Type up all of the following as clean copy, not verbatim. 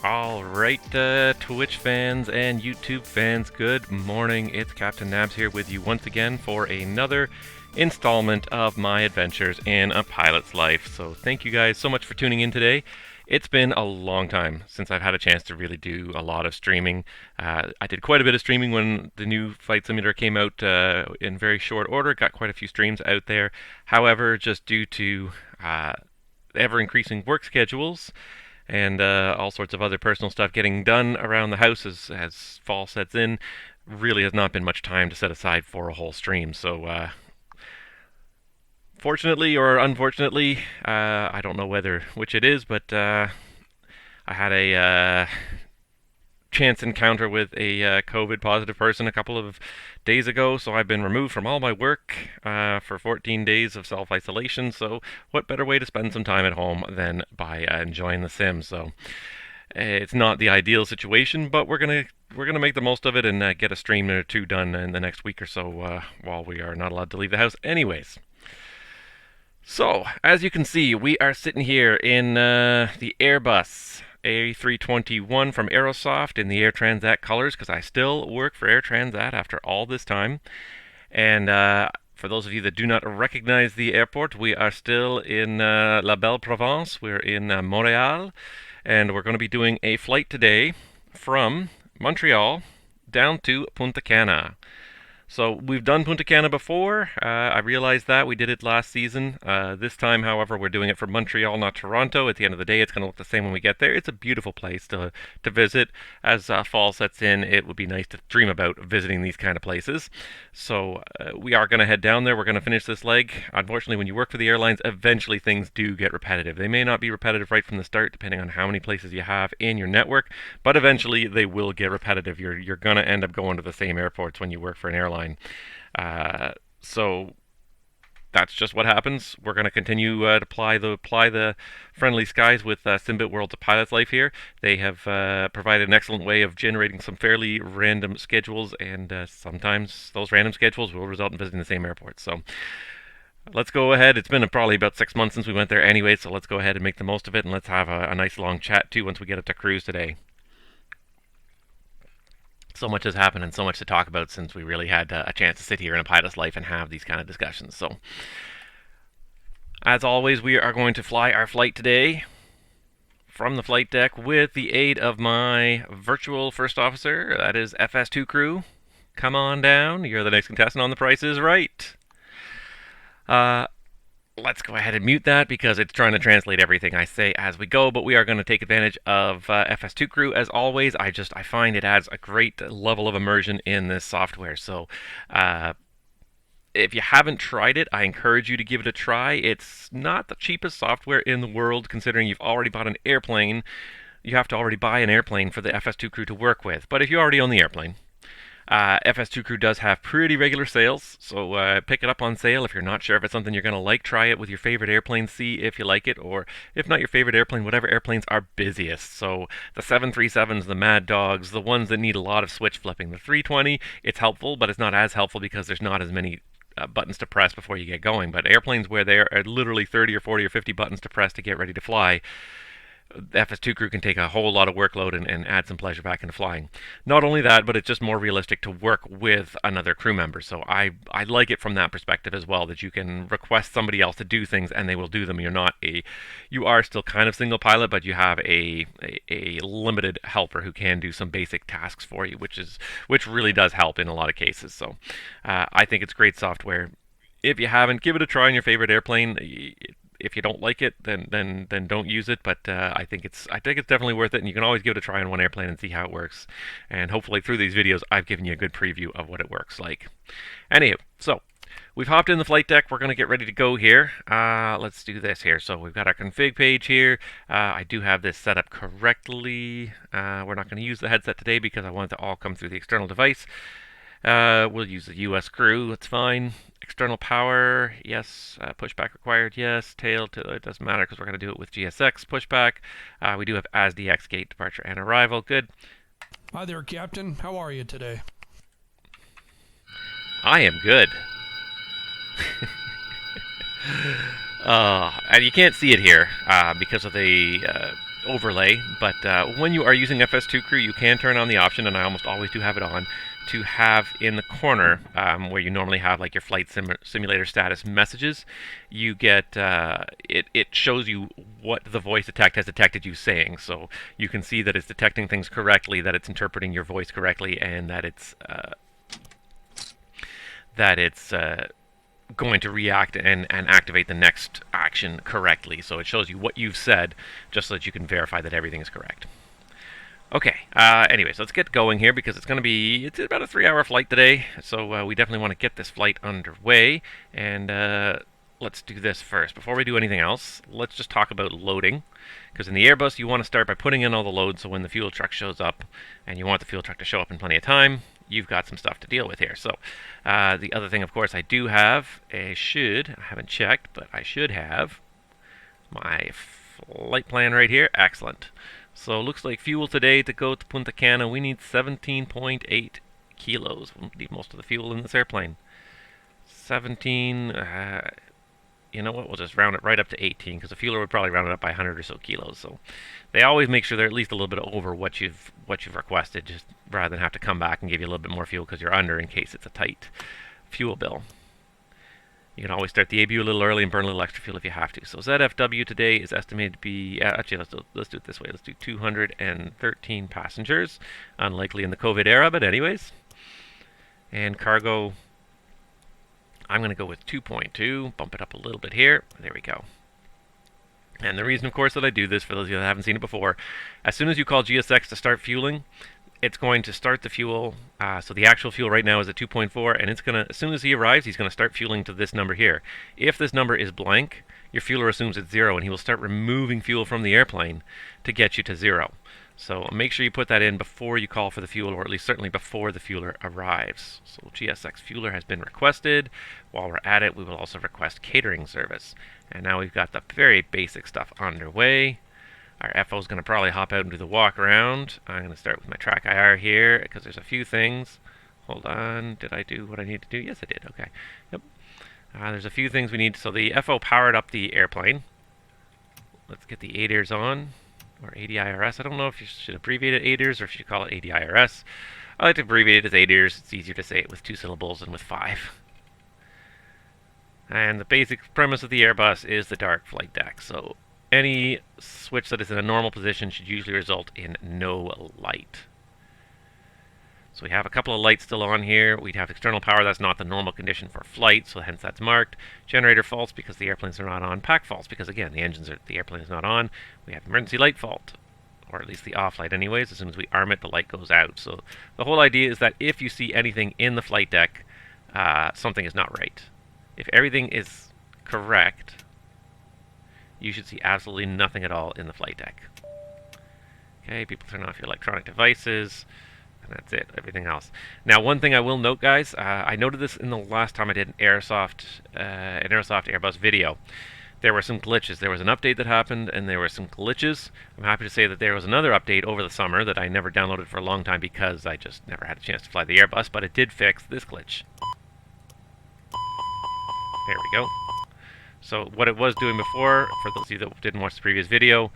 Alright, Twitch fans and YouTube fans, good morning. It's Captain Nabs here with you once again for another installment of my adventures in a pilot's life. So thank you guys so much for tuning in today. It's been a long time since I've had a chance to really do a lot of streaming. I did quite a bit of streaming when the new Flight Simulator came out in very short order. Got quite a few streams out there. However, just due to ever-increasing work schedules and all sorts of other personal stuff getting done around the house as fall sets in, really has not been much time to set aside for a whole stream. So fortunately or unfortunately, I don't know which it is, but I had a chance encounter with a COVID positive person a couple of days ago, so I've been removed from all my work for 14 days of self-isolation. So what better way to spend some time at home than by enjoying The Sims? So it's not the ideal situation, but we're gonna make the most of it and get a stream or two done in the next week or so while we are not allowed to leave the house anyways. So, as you can see, we are sitting here in the Airbus A321 from Aerosoft in the Air Transat colors, because I still work for Air Transat after all this time. And for those of you that do not recognize the airport, we are still in La Belle Provence. We're in Montreal, and we're going to be doing a flight today from Montreal down to Punta Cana. So we've done Punta Cana before. I realized that. We did it last season. This time, however, we're doing it from Montreal, not Toronto. At the end of the day, it's going to look the same when we get there. It's a beautiful place to visit. As fall sets in, it would be nice to dream about visiting these kind of places. So we are going to head down there. We're going to finish this leg. Unfortunately, when you work for the airlines, eventually things do get repetitive. They may not be repetitive right from the start, depending on how many places you have in your network, but eventually they will get repetitive. You're going to end up going to the same airports when you work for an airline. So that's just what happens. We're going to continue to apply the friendly skies with Simbit World's Pilot's Life here. They have provided an excellent way of generating some fairly random schedules, and sometimes those random schedules will result in visiting the same airport. So let's go ahead. It's been probably about 6 months since we went there anyway, so let's go ahead and make the most of it, and let's have a nice long chat too once we get up to cruise today. So much has happened and so much to talk about since we really had a chance to sit here in a pilot's life and have these kind of discussions. So, as always, we are going to fly our flight today from the flight deck with the aid of my virtual first officer, that is FS2 crew. Come on down, you're the next contestant on The Price is Right. Let's go ahead and mute that because it's trying to translate everything I say as we go, but we are going to take advantage of FS2 Crew as always. I find it adds a great level of immersion in this software. So if you haven't tried it, I encourage you to give it a try. It's not the cheapest software in the world, considering you've already bought an airplane. You have to already buy an airplane for the FS2 Crew to work with. But if you already own the airplane, FS2 Crew does have pretty regular sales, so pick it up on sale. If you're not sure if it's something you're going to like, try it with your favorite airplane, see if you like it, or if not your favorite airplane, whatever airplanes are busiest. So the 737s, the Mad Dogs, the ones that need a lot of switch flipping. The 320, it's helpful, but it's not as helpful because there's not as many buttons to press before you get going. But airplanes where there are literally 30 or 40 or 50 buttons to press to get ready to fly, the FS2 Crew can take a whole lot of workload and add some pleasure back into flying. Not only that, but it's just more realistic to work with another crew member. So I like it from that perspective as well, that you can request somebody else to do things and they will do them. You are still kind of single pilot, but you have a limited helper who can do some basic tasks for you, which really does help in a lot of cases. So I think it's great software. If you haven't, give it a try on your favorite airplane. If you don't like it, then don't use it. But I think it's definitely worth it, and you can always give it a try on one airplane and see how it works. And hopefully through these videos, I've given you a good preview of what it works like. Anywho, so we've hopped in the flight deck. We're going to get ready to go here. Let's do this here. So we've got our config page here. I do have this set up correctly. We're not going to use the headset today because I want it to all come through the external device. We'll use the US crew, that's fine. External power, yes. Pushback required, yes. Tail, it doesn't matter because we're going to do it with GSX pushback. We do have ASDX gate departure and arrival, good. Hi there, Captain. How are you today? I am good. And you can't see it here because of the overlay, but when you are using FS2 Crew, you can turn on the option, and I almost always do have it on, to have in the corner where you normally have like your flight simulator status messages, you get it shows you what the voice detect has detected you saying, so you can see that it's detecting things correctly, that it's interpreting your voice correctly, and that it's going to react and activate the next action correctly. So it shows you what you've said, just so that you can verify that everything is correct. Okay, anyways, let's get going here, because it's about a 3-hour flight today, so we definitely want to get this flight underway, and let's do this first. Before we do anything else, let's just talk about loading, because in the Airbus you want to start by putting in all the loads, so when the fuel truck shows up, and you want the fuel truck to show up in plenty of time, you've got some stuff to deal with here. So the other thing, of course, I do have I haven't checked, but I should have my flight plan right here. Excellent. So it looks like fuel today to go to Punta Cana, we need 17.8 kilos. We'll need most of the fuel in this airplane. 17, you know what, we'll just round it right up to 18, because the fueler would probably round it up by 100 or so kilos. So they always make sure they're at least a little bit over what you've requested, just rather than have to come back and give you a little bit more fuel because you're under, in case it's a tight fuel bill. You can always start the ABU a little early and burn a little extra fuel if you have to. So ZFW today is estimated to be, actually let's do it this way. Let's do 213 passengers. Unlikely in the COVID era, but anyways. And cargo, I'm going to go with 2.2, bump it up a little bit here. There we go. And the reason, of course, that I do this, for those of you that haven't seen it before, as soon as you call GSX to start fueling, it's going to start the fuel. So the actual fuel right now is at 2.4, and it's going to, as soon as he arrives, he's going to start fueling to this number here. If this number is blank, your fueler assumes it's 0, and he will start removing fuel from the airplane to get you to 0. So make sure you put that in before you call for the fuel, or at least certainly before the fueler arrives. So GSX fueler has been requested. While we're at it, we will also request catering service. And now we've got the very basic stuff underway. Our FO is going to probably hop out and do the walk around. I'm going to start with my track IR here, because there's a few things. Hold on, did I do what I need to do? Yes, I did. Okay. Yep. There's a few things we need. So the FO powered up the airplane. Let's get the ADIRS on, or ADIRS. I don't know if you should abbreviate it ADIRS or if you should call it ADIRS. I like to abbreviate it as ADIRS. It's easier to say it with 2 syllables than with 5. And the basic premise of the Airbus is the dark flight deck. So any switch that is in a normal position should usually result in no light. So we have a couple of lights still on here. We'd have external power. That's not the normal condition for flight, so hence that's marked. Generator faults because the airplanes are not on. Pack faults because, again, the airplane is not on. We have emergency light fault, or at least the off light anyways. As soon as we arm it, the light goes out. So the whole idea is that if you see anything in the flight deck, something is not right. If everything is correct, you should see absolutely nothing at all in the flight deck. Okay, people turn off your electronic devices, and that's it, everything else. Now, one thing I will note, guys, I noted this in the last time I did an Aerosoft Airbus video. There were some glitches. There was an update that happened, and there were some glitches. I'm happy to say that there was another update over the summer that I never downloaded for a long time because I just never had a chance to fly the Airbus, but it did fix this glitch. There we go. So what it was doing before, for those of you that didn't watch the previous video,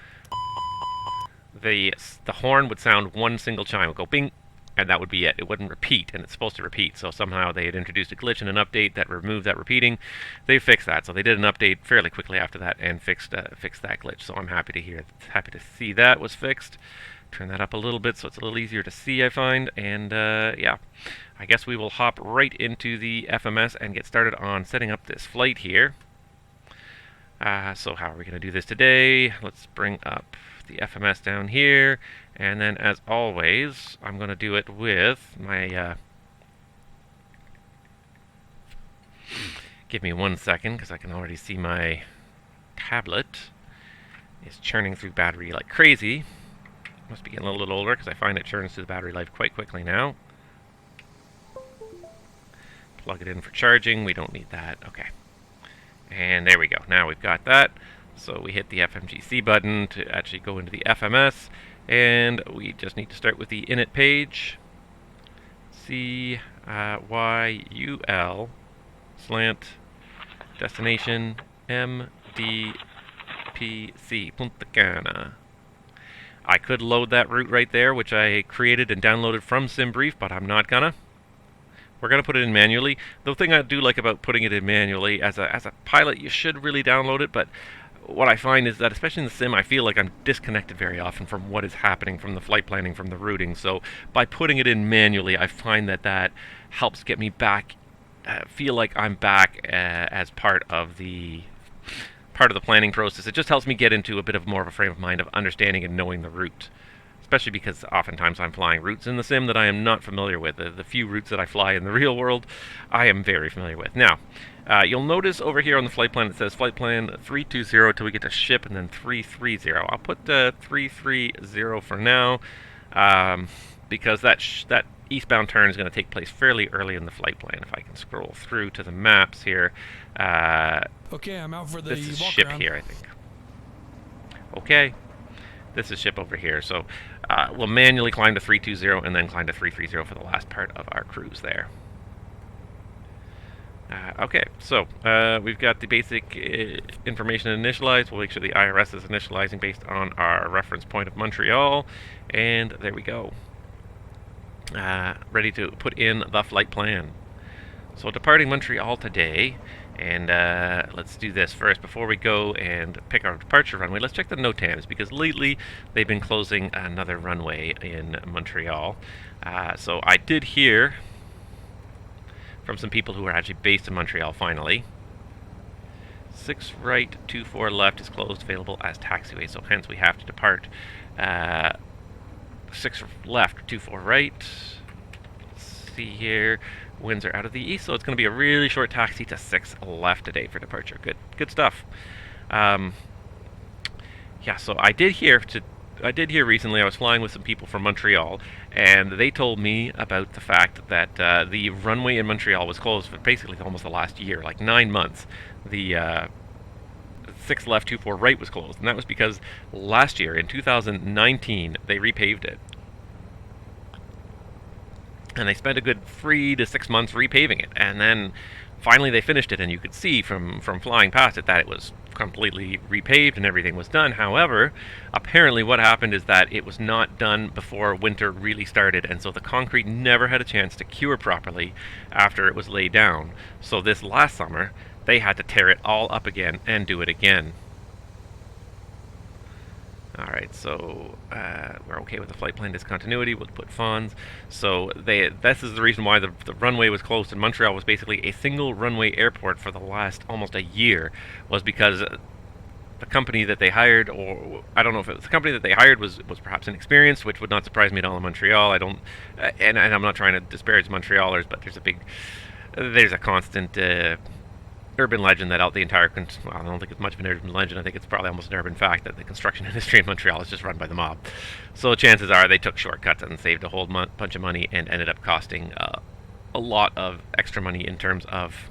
the horn would sound one single chime. It would go bing, and that would be it. It wouldn't repeat, and it's supposed to repeat. So somehow they had introduced a glitch in an update that removed that repeating. They fixed that. So they did an update fairly quickly after that and fixed that glitch. So I'm happy to see that was fixed. Turn that up a little bit so it's a little easier to see, I find. And yeah, I guess we will hop right into the FMS and get started on setting up this flight here. So how are we going to do this today? Let's bring up the FMS down here, and then as always, I'm going to do it with my, give me 1 second, because I can already see my tablet is churning through battery like crazy. Must be getting a little older, because I find it churns through the battery life quite quickly now. Plug it in for charging, we don't need that, okay. And there we go. Now we've got that. So we hit the FMGC button to actually go into the FMS. And we just need to start with the init page. CYUL slant destination MDPC Punta Cana. I could load that route right there, which I created and downloaded from SimBrief, but I'm not gonna. We're going to put it in manually. The thing I do like about putting it in manually, as a pilot, you should really download it, but what I find is that, especially in the sim, I feel like I'm disconnected very often from what is happening, from the flight planning, from the routing. So by putting it in manually, I find that that helps get me back, feel like I'm back as part of the planning process. It just helps me get into a bit of more of a frame of mind of understanding and knowing the route. Especially because oftentimes I'm flying routes in the sim that I am not familiar with. The few routes that I fly in the real world, I am very familiar with. Now, you'll notice over here on the flight plan it says flight plan 320 till we get to ship, and then 330. I'll put 330 for now, because that eastbound turn is going to take place fairly early in the flight plan. If I can scroll through to the maps here. Okay, I'm out for the this is walk ship around. here, I think. Okay. This is ship over here, so we'll manually climb to 320 and then climb to 330 for the last part of our cruise there. Okay, so we've got the basic information initialized. We'll make sure the IRS is initializing based on our reference point of Montreal, and there we go. Ready to put in the flight plan. So departing Montreal today, and let's do this first. Before we go and pick our departure runway, let's check the NOTAMs, because lately they've been closing another runway in Montreal. So I did hear from some people who are actually based in Montreal finally. 6 right, 24 left is closed, available as taxiway, so hence we have to depart 6 left, 24 right. Let's see here. Winds are out of the east, so it's going to be a really short taxi to 6 left today for departure. Good stuff. Yeah, so I did hear recently. I was flying with some people from Montreal, and they told me about the fact that the runway in Montreal was closed for basically almost the last year, like 9 months. The 6 left, 24 right was closed, and that was because last year in 2019 they repaved it. And they spent a good 3 to 6 months repaving it, and then finally they finished it, and you could see from flying past it that it was completely repaved and everything was done. However, apparently what happened is that it was not done before winter really started, and so the concrete never had a chance to cure properly after it was laid down. So this last summer, they had to tear it all up again and do it again. Alright, so we're okay with the flight plan discontinuity. We'll put funds. So this is the reason why the runway was closed in Montreal. Was basically a single runway airport for the last almost a year, was because the company that they hired, or I don't know if it was the company that they hired, was perhaps inexperienced, which would not surprise me at all in Montreal. I don't, and I'm not trying to disparage Montrealers, but there's a constant urban legend that the entire, well, I don't think it's much of an urban legend. I think it's probably almost an urban fact that the construction industry in Montreal is just run by the mob. So chances are they took shortcuts and saved a whole bunch of money and ended up costing a lot of extra money in terms of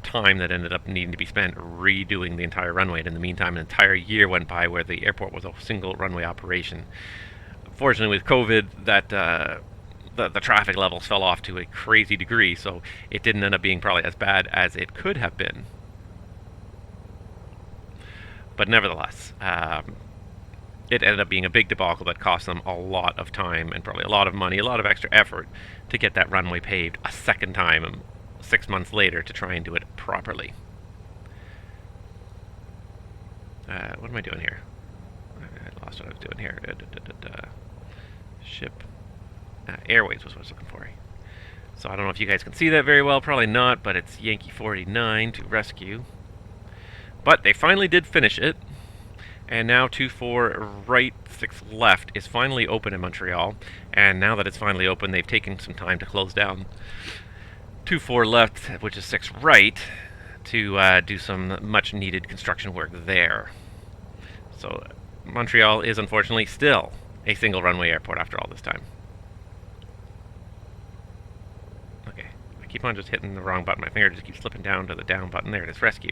time that ended up needing to be spent redoing the entire runway. And in the meantime, an entire year went by where the airport was a single runway operation. Fortunately, with COVID, that the traffic levels fell off to a crazy degree, so it didn't end up being probably as bad as it could have been. But nevertheless, it ended up being a big debacle that cost them a lot of time and probably a lot of money, a lot of extra effort to get that runway paved a second time 6 months later to try and do it properly. What am I doing here? I lost what I was doing here. Ship. Airways was what I was looking for. So I don't know if you guys can see that very well, probably not, but it's Yankee 49 to rescue. But they finally did finish it, and now 24 right, 6 left is finally open in Montreal, and now that it's finally open, they've taken some time to close down 24 left, which is 6 right, to do some much needed construction work there. So Montreal is unfortunately still a single runway airport after all this time. I keep on just hitting the wrong button. My finger just keeps slipping down to the down button. There it is, rescue.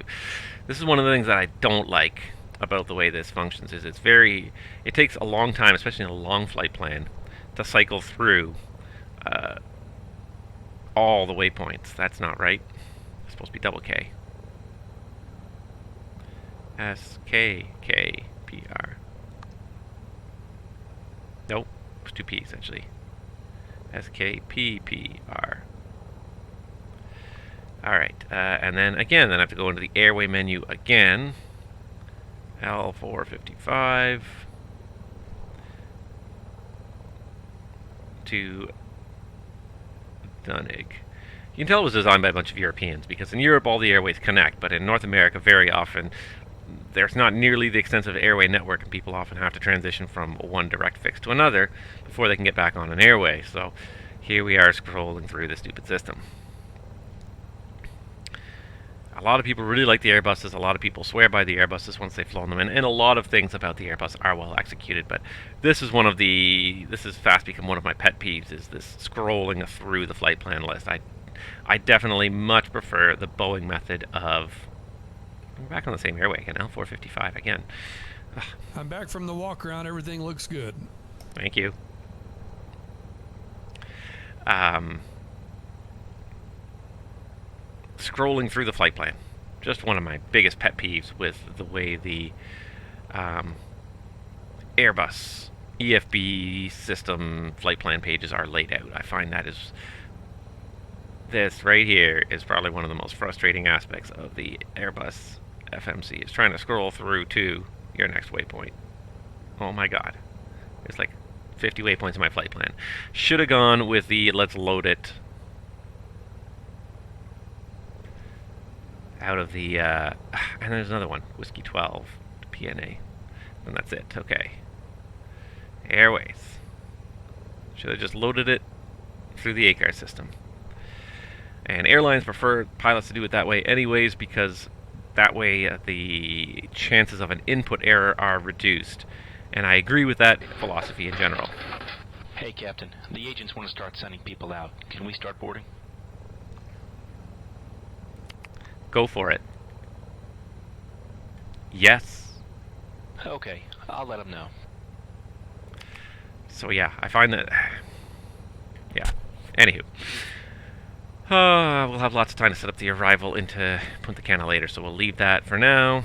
This is one of the things that I don't like about the way this functions. Is it takes a long time, especially in a long flight plan, to cycle through all the waypoints. That's not right. It's supposed to be double K. S, K, K, PR. Nope, it's two P's actually. SKPPR. Alright, and then again, then I have to go into the airway menu again. L455 to Dunnig. You can tell it was designed by a bunch of Europeans, because in Europe all the airways connect, but in North America very often there's not nearly the extensive airway network, and people often have to transition from one direct fix to another before they can get back on an airway. So here we are scrolling through the stupid system. A lot of people really like the Airbuses. A lot of people swear by the Airbuses once they've flown them, and a lot of things about the Airbus are well executed. But this is this has fast become one of my pet peeves, is this scrolling through the flight plan list. I definitely much prefer the Boeing method of... We're back on the same airway again, L455 again. Ugh. I'm back from the walk around. Everything looks good. Thank you. Scrolling through the flight plan. Just one of my biggest pet peeves with the way the Airbus EFB system flight plan pages are laid out. I find that is... This right here is probably one of the most frustrating aspects of the Airbus FMC, is trying to scroll through to your next waypoint. Oh my god. There's like 50 waypoints in my flight plan. Should have gone with the let's load it out of the, and there's another one, Whiskey 12, PNA, and that's it. Okay. Airways. Should have just loaded it through the ACAR system. And airlines prefer pilots to do it that way anyways, because that way the chances of an input error are reduced. And I agree with that philosophy in general. Hey, Captain. The agents want to start sending people out. Can we start boarding? Go for it. Yes. Okay, I'll let them know. So yeah, I find that... Yeah. Anywho. We'll have lots of time to set up the arrival into Punta Cana later, so we'll leave that for now.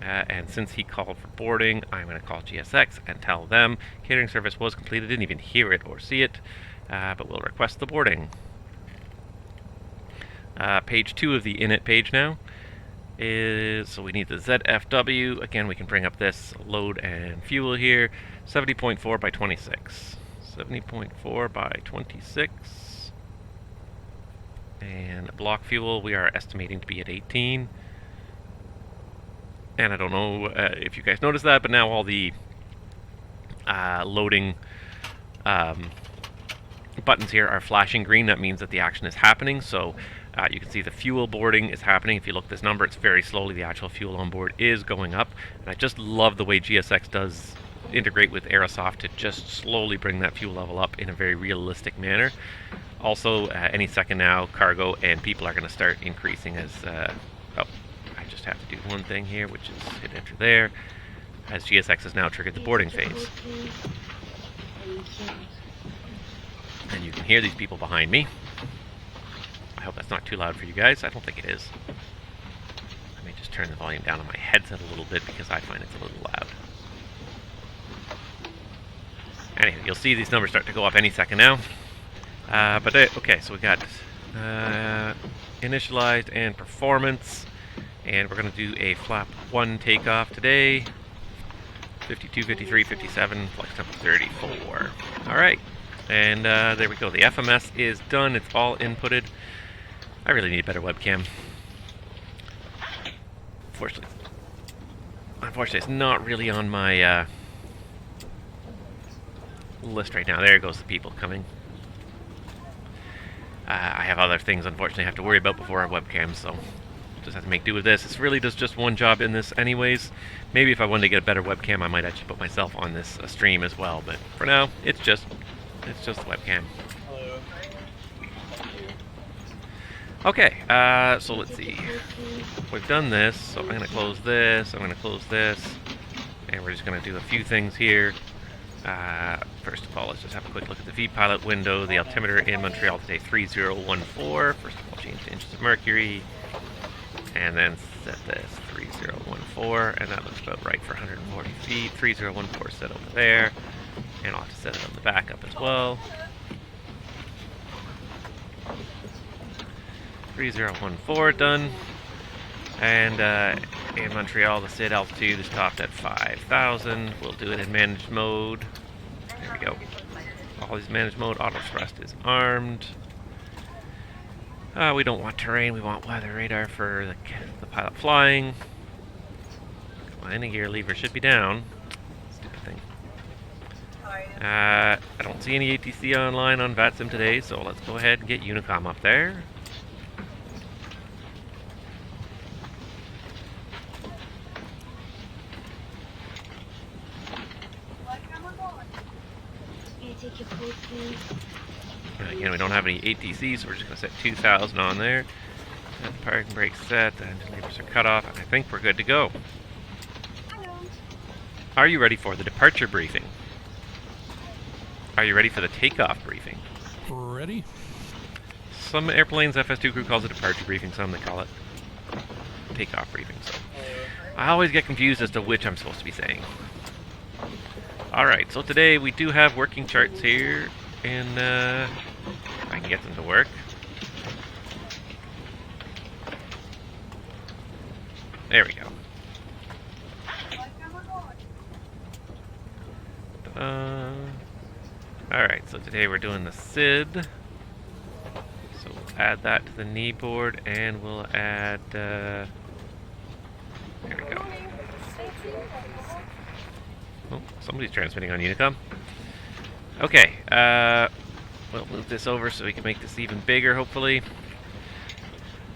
And since he called for boarding, I'm going to call GSX and tell them catering service was completed. Didn't even hear it or see it, but we'll request the boarding. Page 2 of the init page now is, so we need the ZFW. Again, we can bring up this load and fuel here. 70.4 by 26. 70.4 by 26. And block fuel, we are estimating to be at 18. And I don't know if you guys noticed that, but now all the loading buttons here are flashing green. That means that the action is happening. So you can see the fuel boarding is happening. If you look at this number, it's very slowly. The actual fuel on board is going up. And I just love the way GSX does integrate with Aerosoft to just slowly bring that fuel level up in a very realistic manner. Also, any second now, cargo and people are going to start increasing as... oh, I just have to do one thing here, which is hit enter there, as GSX has now triggered the boarding phase. And you can hear these people behind me. I hope that's not too loud for you guys. I don't think it is. I may just turn the volume down on my headset a little bit because I find it's a little loud. Anyway, you'll see these numbers start to go up any second now. Okay, so we got initialized and performance, and we're going to do a flap 1 takeoff today. 52, 53, 57, flex tempo 34. Alright, and there we go. The FMS is done. It's all inputted. I really need a better webcam. Unfortunately, it's not really on my list right now. There goes the people coming. I have other things, unfortunately, I have to worry about before our webcam, so just have to make do with this. This really does just one job in this anyways. Maybe if I wanted to get a better webcam, I might actually put myself on this stream as well, but for now, it's just the webcam. Hello. Okay, so let's see. We've done this, so I'm going to close this, I'm going to close this, and we're just going to do a few things here. First of all, let's just have a quick look at the vPilot window. The altimeter in Montreal today, 3014. First of all, change to inches of mercury, and then set this 3014. 3014, and that looks about right for 140 feet. 3014 set over there, and I'll have to set it on the backup as well. 3014 done. And in Montreal, the SID altitude is topped at 5,000. We'll do it in managed mode. There we go. Always managed mode. Auto thrust is armed. We don't want terrain. We want weather radar for the pilot flying. Landing gear lever should be down. Stupid thing. I don't see any ATC online on VATSIM today, so let's go ahead and get Unicom up there. Again, we don't have any ATC, so we're just going to set 2,000 on there. Set the parking brake set, the engine levers are cut off, and I think we're good to go. Are you ready for the departure briefing? Are you ready for the takeoff briefing? Ready? Some airplanes, FS2 crew calls it departure briefing, some they call it takeoff briefing. So I always get confused as to which I'm supposed to be saying. Alright, so today we do have working charts here, and I can get them to work. There we go. Alright, so today we're doing the SID. So we'll add that to the knee board, and we'll add, there we go. Oh, somebody's transmitting on Unicom. Okay, we'll move this over so we can make this even bigger, hopefully.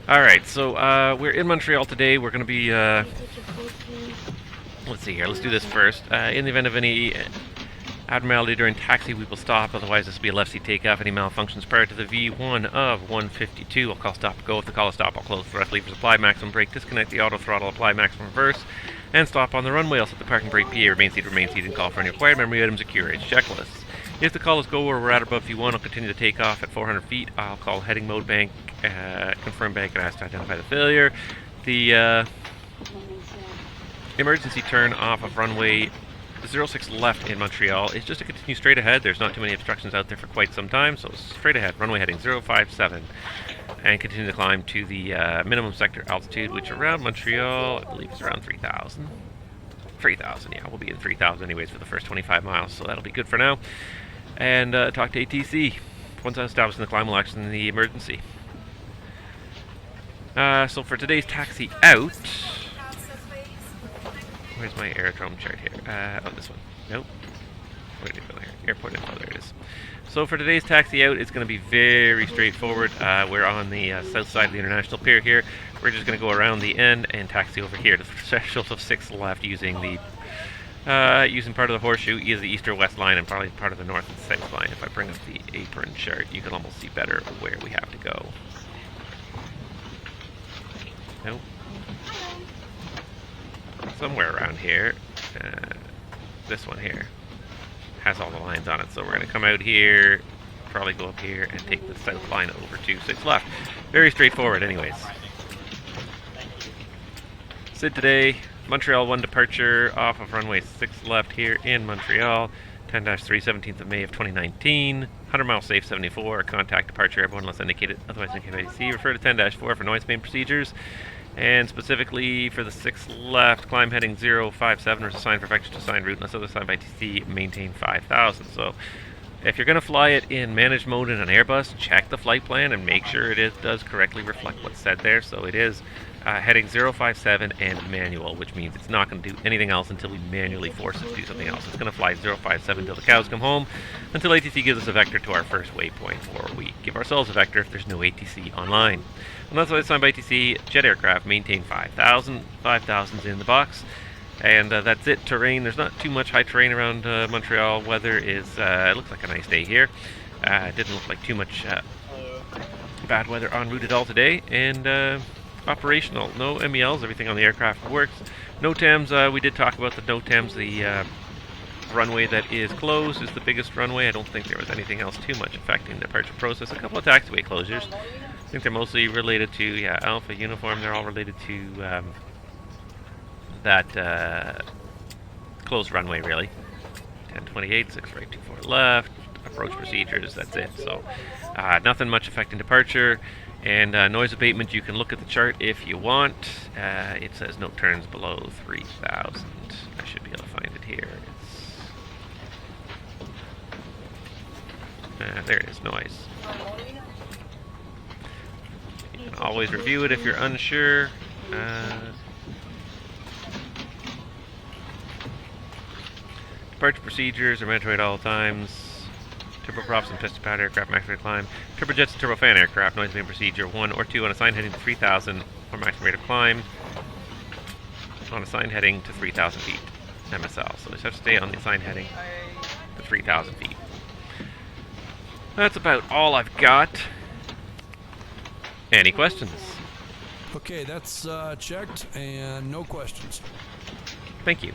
Alright, so we're in Montreal today. We're going to be, let's see here, let's do this first. In the event of any abnormality during taxi, we will stop. Otherwise, this will be a left seat takeoff. Any malfunctions prior to the V1 of 152, I'll call stop, go. If the call is stop, I'll close thrust levers, apply maximum brake, disconnect the auto throttle, apply maximum reverse, and stop on the runway. I'll set the parking brake, PA, remain seated, and call for any required memory items or QRH checklists. If the call is go or we're at above V1, I'll continue to take off at 400 feet. I'll call heading mode bank, confirm bank, and ask to identify the failure. The emergency turn off of runway 06 left in Montreal is just to continue straight ahead. There's not too many obstructions out there for quite some time, so straight ahead, runway heading 057, and continue to climb to the minimum sector altitude, which around Montreal, I believe is around 3,000. 3,000, yeah, we'll be in 3,000 anyways for the first 25 miles, so that'll be good for now. And talk to ATC. Once established in the climb, we'll action the emergency. So for today's taxi out, where's my aerodrome chart here? Oh, this one. Nope. Where did it go here? Airport info, there it is. So for today's taxi out, it's going to be very straightforward. We're on the south side of the International Pier here. We're just going to go around the end and taxi over here to the threshold of 6 left using the using part of the horseshoe, either the east or west line, and probably part of the north and south line. If I bring up the apron chart, you can almost see better where we have to go. Nope. Somewhere around here. This one here has all the lines on it, so we're going to come out here, probably go up here, and take the south line over to 6 left. Very straightforward anyways. SID today, Montreal 1 departure off of runway 6 left here in Montreal, 10-3, 17th of May of 2019, 100 mile safe 74, contact departure, everyone unless indicated, otherwise indicated by ATC, refer to 10-4 for noise main procedures, and specifically for the 6 left, climb heading 057, or assigned for vector to assigned route, unless otherwise assigned by ATC, maintain 5,000. So if you're going to fly it in managed mode in an Airbus, check the flight plan and make sure it does correctly reflect what's said there. So it is heading 057 and manual, which means it's not going to do anything else until we manually force it to do something else. It's going to fly 057 until the cows come home, until ATC gives us a vector to our first waypoint, or we give ourselves a vector if there's no ATC online. Unless it's assigned by ATC, jet aircraft maintain 5,000. 5,000's in the box. And that's it. Terrain, there's not too much high terrain around Montreal. Weather is, it looks like a nice day here. It didn't look like too much bad weather en route at all today. And operational, no MELs, everything on the aircraft works. NOTAMs, we did talk about the NOTAMs. The runway that is closed is the biggest runway. I don't think there was anything else too much affecting the departure process. A couple of taxiway closures. I think they're mostly related to, Alpha Uniform. They're all related to that closed runway, really. 1028, 6 right, 24 left, approach procedures, that's it. So nothing much affecting departure. And noise abatement, you can look at the chart if you want. It says no turns below 3,000. I should be able to find it here. There it is, noise. You can always review it if you're unsure. Departure procedures are mandatory at all times. Turboprops and piston powered aircraft maximum rate of climb. Turbojets and turbofan aircraft noise abatement procedure 1 or 2 on assigned heading to 3,000 or maximum rate of climb. On assigned heading to 3,000 feet. MSL. So they just have to stay on the assigned heading to 3,000 feet. That's about all I've got. Any questions? Okay, that's checked and no questions. Thank you.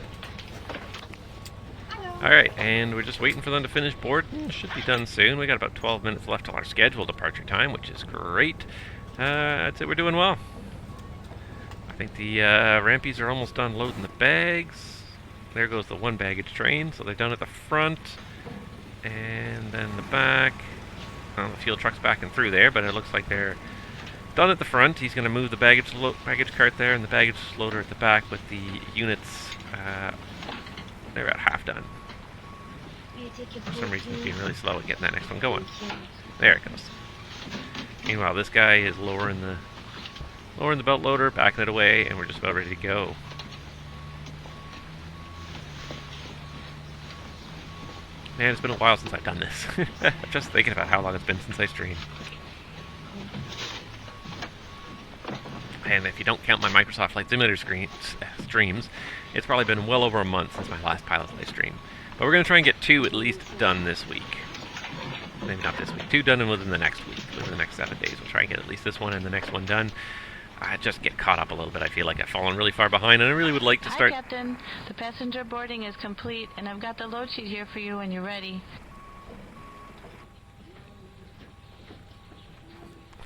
Alright, and we're just waiting for them to finish boarding. Should be done soon. We got about 12 minutes left till our scheduled departure time, which is great. I'd say we're doing well. I think the rampies are almost done loading the bags. There goes the one baggage train, so they're done at the front. And then the back. The fuel truck's backing through there, but it looks like they're done at the front. He's going to move the baggage cart there and the baggage loader at the back with the units. They're about half done. For some reason, it's being really slow at getting that next one going. There it goes. Meanwhile, this guy is lowering the belt loader, backing it away, and we're just about ready to go. Man, it's been a while since I've done this. I'm just thinking about how long it's been since I streamed. And if you don't count my Microsoft Flight Simulator streams, it's probably been well over a month since my last Pilot's Live stream. But we're going to try and get 2 at least done this week. Maybe not this week. 2 done within the next week. Within the next 7 days. We'll try and get at least this one and the next one done. I just get caught up a little bit. I feel like I've fallen really far behind, and I really would like to start... Hi, Captain. The passenger boarding is complete, and I've got the load sheet here for you when you're ready.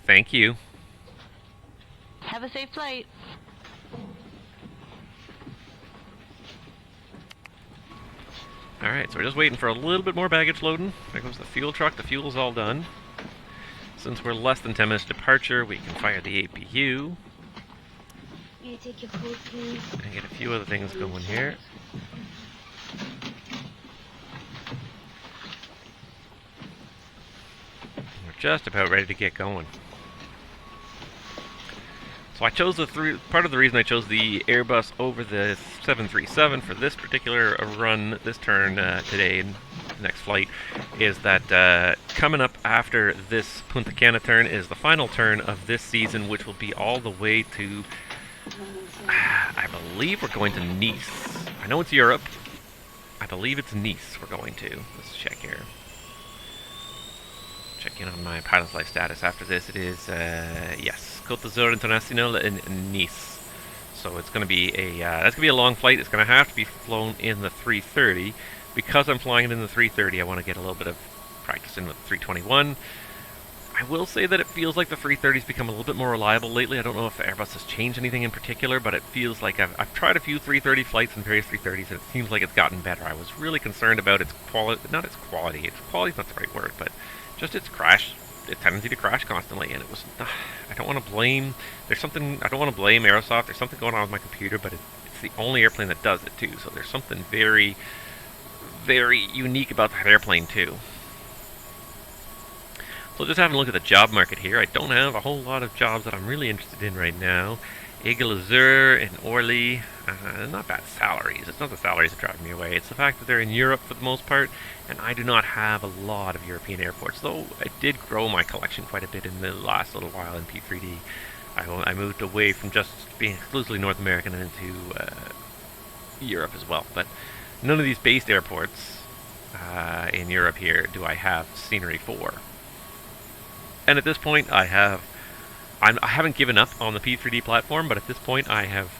Thank you. Have a safe flight. Alright, so we're just waiting for a little bit more baggage loading. There goes the fuel truck. The fuel's all done. Since we're less than 10 minutes departure, we can fire the APU. And get a few other things going here. We're just about ready to get going. So I chose part of the reason I chose the Airbus over the 737 for this particular run, this turn today, and next flight, is that coming up after this Punta Cana turn is the final turn of this season, which will be all the way to, I believe we're going to Nice. I know it's Europe. I believe it's Nice we're going to. Let's check here. Check in on my pilot's life status. After this, it is, yes, Côte d'Azur International in Nice. So it's going to be that's going to be a long flight. It's going to have to be flown in the 330. Because I'm flying it in the 330, I want to get a little bit of practice in with the 321. I will say that it feels like the 330's become a little bit more reliable lately. I don't know if Airbus has changed anything in particular, but it feels like I've tried a few 330 flights in various 330s, and it seems like it's gotten better. I was really concerned about its quality, not its quality. Quality's not the right word, but just its tendency to crash constantly, and it was, I don't want to blame, I don't want to blame Aerosoft. There's something going on with my computer, but it's the only airplane that does it too, so there's something very, very unique about that airplane too. So just having a look at the job market here, I don't have a whole lot of jobs that I'm really interested in right now. Aigle Azur and Orly, not bad salaries. It's not the salaries that drive me away. It's the fact that they're in Europe for the most part, and I do not have a lot of European airports, though I did grow my collection quite a bit in the last little while in P3D. I moved away from just being exclusively North American and into Europe as well, but none of these based airports in Europe here do I have scenery for. And at this point, I haven't given up on the P3D platform, but at this point, I have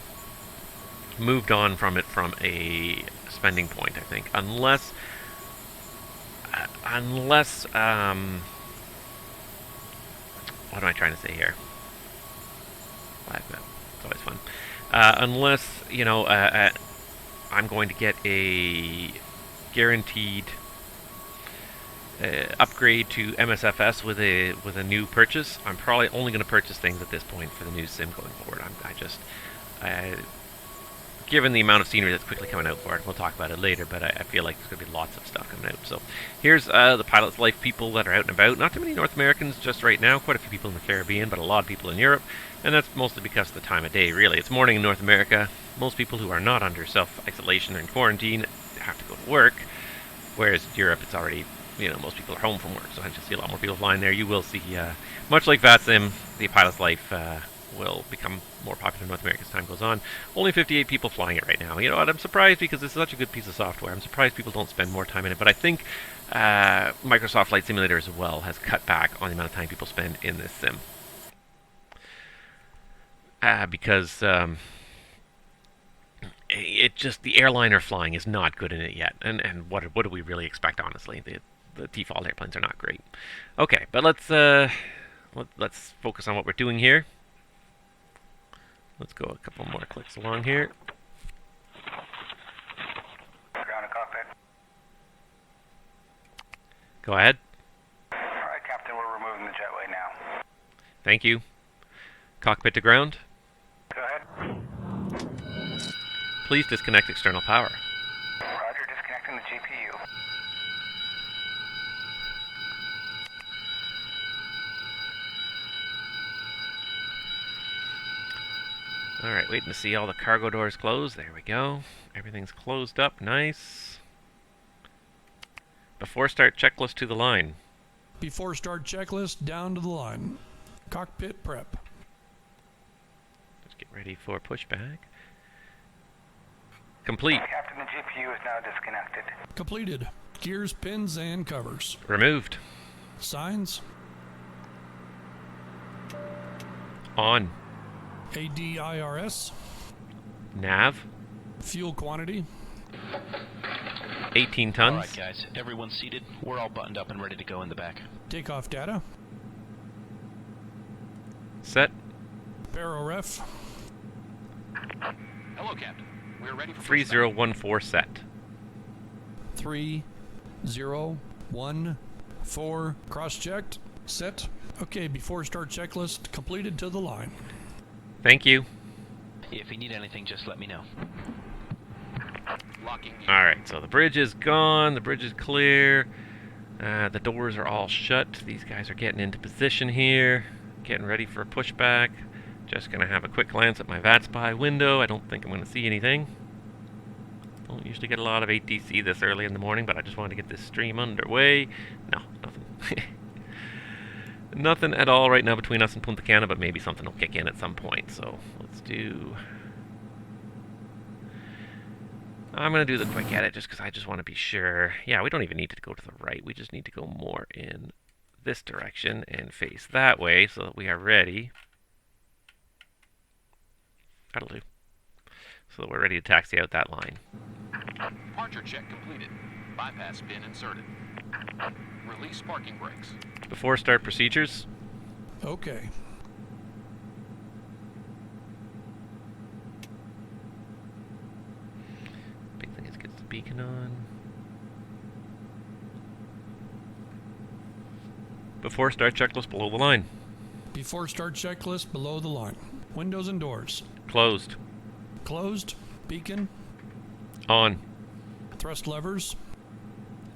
moved on from it from a spending point, I think. Unless, what am I trying to say here? Live map, it's always fun. unless, you know, I'm going to get a guaranteed upgrade to MSFS with a new purchase. I'm probably only going to purchase things at this point for the new sim going forward. Given the amount of scenery that's quickly coming out for it, we'll talk about it later, but I feel like there's going to be lots of stuff coming out. So here's the Pilot's Life people that are out and about. Not too many North Americans just right now, quite a few people in the Caribbean, but a lot of people in Europe, and that's mostly because of the time of day, really. It's morning in North America. Most people who are not under self-isolation or in quarantine have to go to work, whereas in Europe it's already, you know, most people are home from work, so I just see a lot more people flying there. You will see, much like VATSIM, the Pilot's Life will become more popular in North America as time goes on. Only 58 people flying it right now. You know what, I'm surprised because it's such a good piece of software. I'm surprised people don't spend more time in it, but I think Microsoft Flight Simulator as well has cut back on the amount of time people spend in this sim. Because the airliner flying is not good in it yet. And what do we really expect, honestly? The default airplanes are not great. Okay, but let's focus on what we're doing here. Let's go a couple more clicks along here. Ground and cockpit. Go ahead. All right, Captain, we're removing the jetway now. Thank you. Cockpit to ground. Go ahead. Please disconnect external power. Roger, disconnecting the GPU. Alright, waiting to see all the cargo doors close. There we go. Everything's closed up. Nice. Before start checklist to the line. Before start checklist, down to the line. Cockpit prep. Let's get ready for pushback. Complete. Captain, the GPU is now disconnected. Completed. Gears, pins, and covers. Removed. Signs. On. ADIRS. Nav. Fuel quantity. 18 tons. All right, guys. Everyone's seated. We're all buttoned up and ready to go in the back. Takeoff data. Set. Paroref. Hello, Captain. We're ready for 3014 set. 3014. Cross-checked. Set. Okay, before start checklist, completed to the line. Thank you. If you need anything, just let me know. locking in. Alright, so the bridge is gone. The bridge is clear. The doors are all shut. These guys are getting into position here. Getting ready for a pushback. Just going to have a quick glance at my VATSPy window. I don't think I'm going to see anything. Don't usually get a lot of ATC this early in the morning, but I just wanted to get this stream underway. No, nothing. Nothing at all right now between us and Punta Cana, but maybe something will kick in at some point. So let's do... I'm going to do the quick edit just because I just want to be sure. Yeah, we don't even need to go to the right. We just need to go more in this direction and face that way so that we are ready. That'll do. So that we're ready to taxi out that line. Departure check completed. Bypass pin inserted. Release parking brakes. Before start procedures. Okay. Big thing is get the beacon on. Before start checklist below the line. Before start checklist, below the line. Windows and doors. Closed. Closed. Beacon. On. Thrust levers.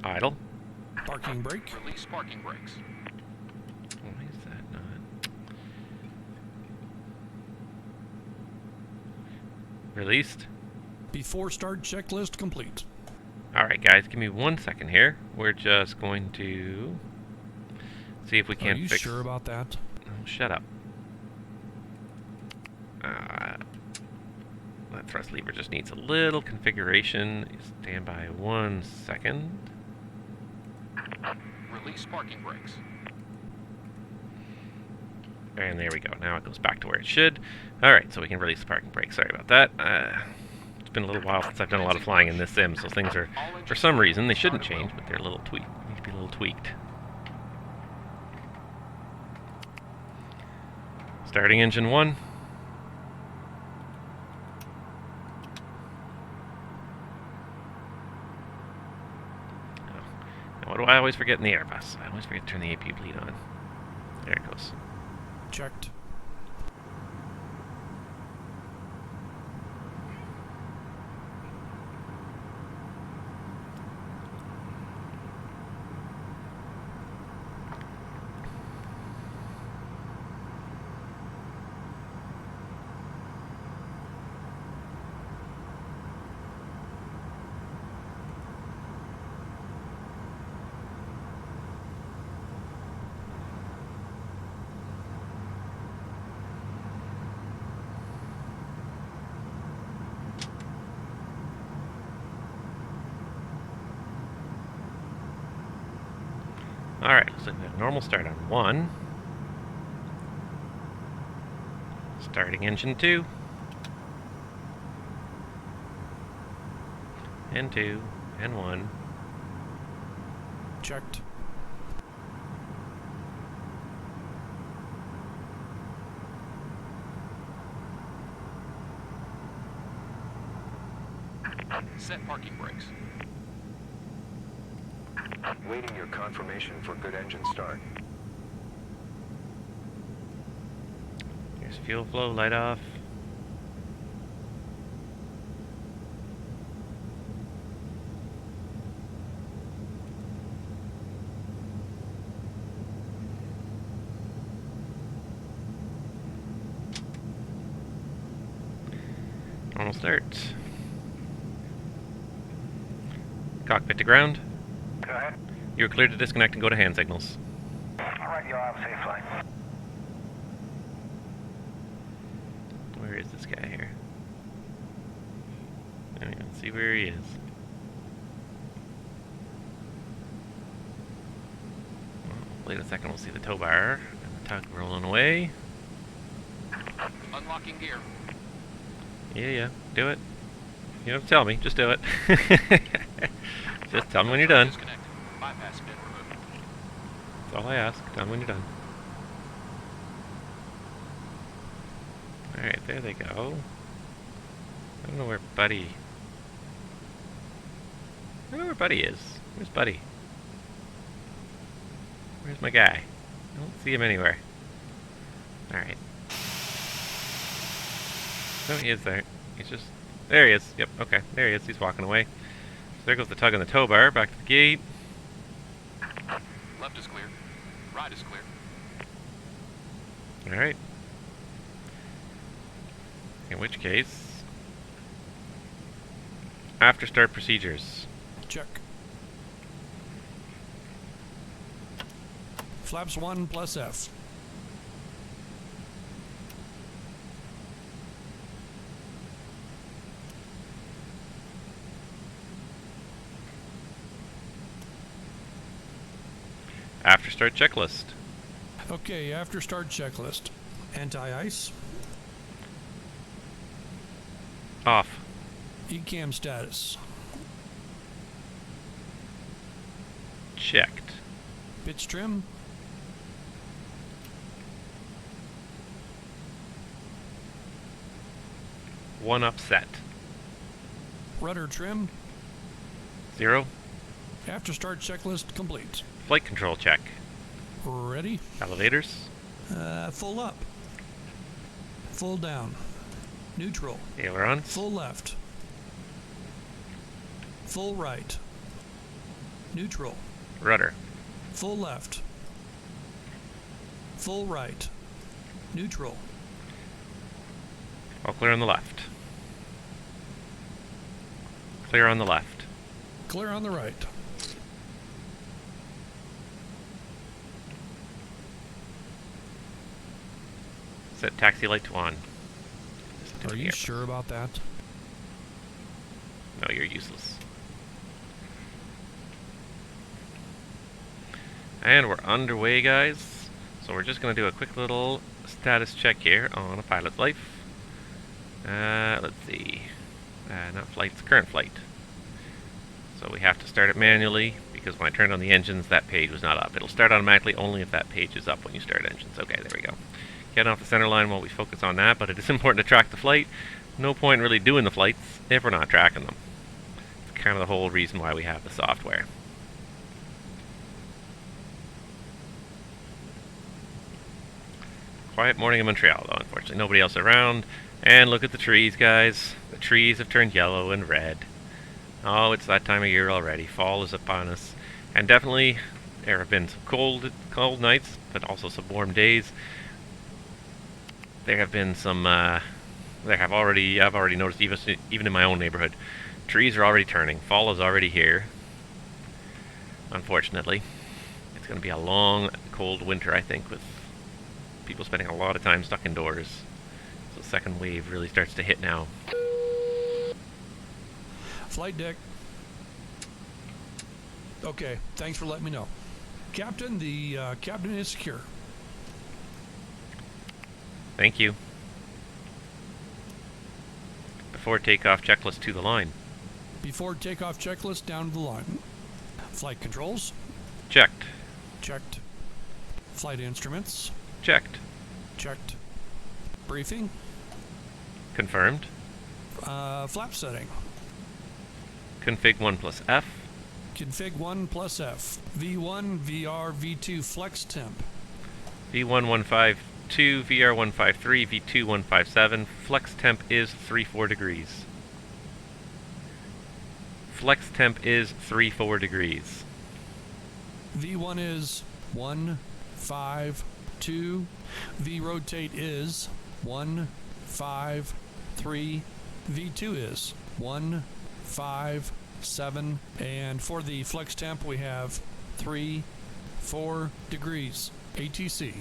Idle. Parking brake. Release parking brakes. Why is that not? Released. Before start checklist complete. Alright guys, give me 1 second here. We're just going to see if we Are can't you fix... sure about that? Oh, shut up. That thrust lever just needs a little configuration. Stand by 1 second. Release parking brakes. And there we go. Now it goes back to where it should. Alright, so we can release the parking brake. Sorry about that. It's been a little while since I've done a lot of flying in this sim, so things are, for some reason, they shouldn't change, but they're a little tweaked. Need to be a little tweaked. Starting engine 1. What do I always forget in the Airbus? I always forget to turn the AP bleed on. There it goes. Checked. Alright, looks like we have normal start on 1. Starting engine 2. And 2. And 1. Checked. Set parking brakes. Waiting your confirmation for good engine start. Here's fuel flow, light off. Normal start. Cockpit to ground. Go ahead. You're cleared to disconnect and go to hand signals. Alright, you'll have a safe flight. Where is this guy here? I don't even see where he is. Well, wait a second, we'll see the tow bar. And the tug rolling away. Unlocking gear. Yeah, do it. You don't have to tell me, just do it. Just tell me when you're done. Disconnected. Bypass bin removed. That's all I ask. Tell me when you're done. Alright, there they go. I don't know where Buddy... I don't know where Buddy is. Where's Buddy? Where's my guy? I don't see him anywhere. Alright. No, he is there. He's just... There he is. Yep, okay. There he is. He's walking away. So there goes the tug on the tow bar. Back to the gate. Left is clear. Right is clear. Alright. In which case... After start procedures. Check. Flaps 1 plus F. After start checklist. Okay, after start checklist. Anti-ice. Off. ECAM status. Checked. Pitch trim. One upset. Rudder trim. 0. After start checklist complete. Flight control check. Ready? Elevators. Full up. Full down. Neutral. Ailerons. Full left. Full right. Neutral. Rudder. Full left. Full right. Neutral. All clear on the left. Clear on the left. Clear on the right. Set taxi light to on. Are you sure about that? No, you're useless. And we're underway, guys. So we're just going to do a quick little status check here on a pilot's life. Let's see. Not flights, current flight. So we have to start it manually because when I turned on the engines, that page was not up. It'll start automatically only if that page is up when you start engines. Okay, there we go. Getting off the center line while we focus on that, but it is important to track the flight. No point really doing the flights if we're not tracking them. It's kind of the whole reason why we have the software. quiet morning in Montreal, though, unfortunately. Nobody else around. And look at the trees, guys. The trees have turned yellow and red. Oh, it's that time of year already. Fall is upon us. And definitely, there have been some cold nights, but also some warm days. There have been some, I've already noticed, even in my own neighborhood, trees are already turning. Fall is already here. Unfortunately. It's going to be a long, cold winter, I think, with people spending a lot of time stuck indoors. So the second wave really starts to hit now. Flight deck. Okay, thanks for letting me know. Captain, the cabin is secure. Thank you. Before takeoff, checklist to the line. Before takeoff checklist, down to the line. Flight controls. Checked. Checked. Flight instruments. Checked. Checked. Briefing. Confirmed. Flap setting. Config 1 plus F. Config 1 plus F. V1, VR, V2 flex temp. V1 152, VR 153, V2 157. Flex temp is 34 degrees. Flex temp is 34 degrees. V1 is 152. V rotate is 153. V2 is 157. And for the flex temp, we have 4 degrees. ATC.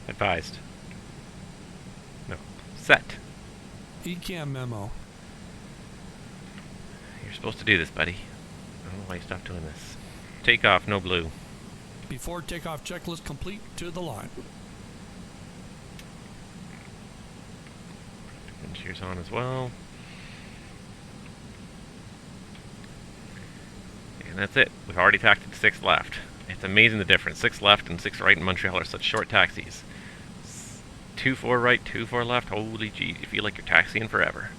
Advised. No. Set. ECAM memo. You're supposed to do this, buddy. I don't know why you stopped doing this. Takeoff, no blue. Before takeoff checklist complete, to the line. And shears on as well. And that's it. We've already taxied to 6 left. It's amazing the difference. 6 left and 6 right in Montreal are such short taxis. 2-4 right, 2-4 left. Holy gee, you feel like you're taxiing forever.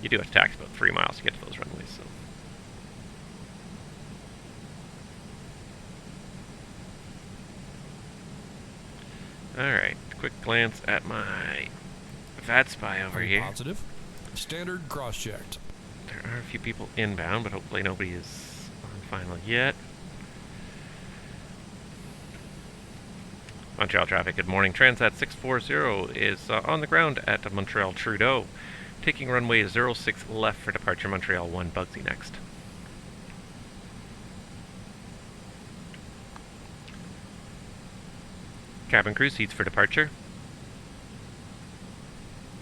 You do have to taxi about 3 miles to get to those runways, so. Alright, quick glance at my VATSPI over here. Positive. Standard cross-checked. There are a few people inbound, but hopefully nobody is on final yet. Montreal traffic, good morning. Transat 640 is on the ground at Montreal Trudeau, taking runway 06 left for departure Montreal 1 Bugsy next. Cabin crew seats for departure.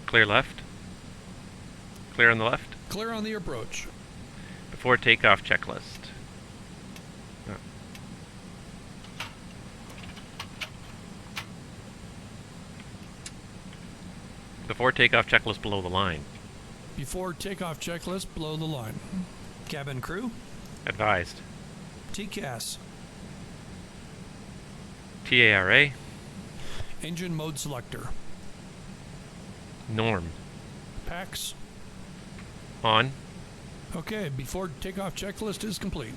Clear left. Clear on the left. Clear on the approach. Before takeoff checklist. Before takeoff checklist below the line. Before takeoff checklist below the line. Cabin crew. Advised. TCAS. TARA. Engine mode selector. Norm. PAX. On. Okay, before takeoff checklist is complete.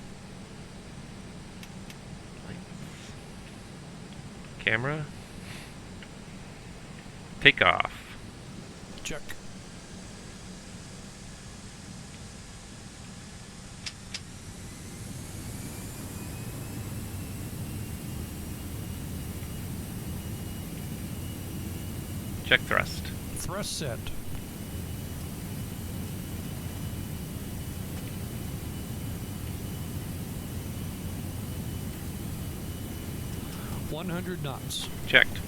Camera. Takeoff. Check. Check thrust. Thrust set. .100 knots. Checked.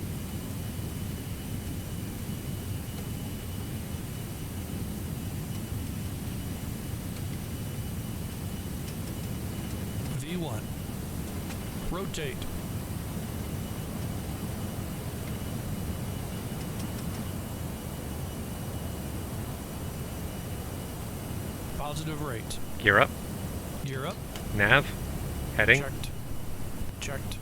V1. Rotate. Positive rate. Gear up. Gear up. Nav. Heading. Checked. Checked.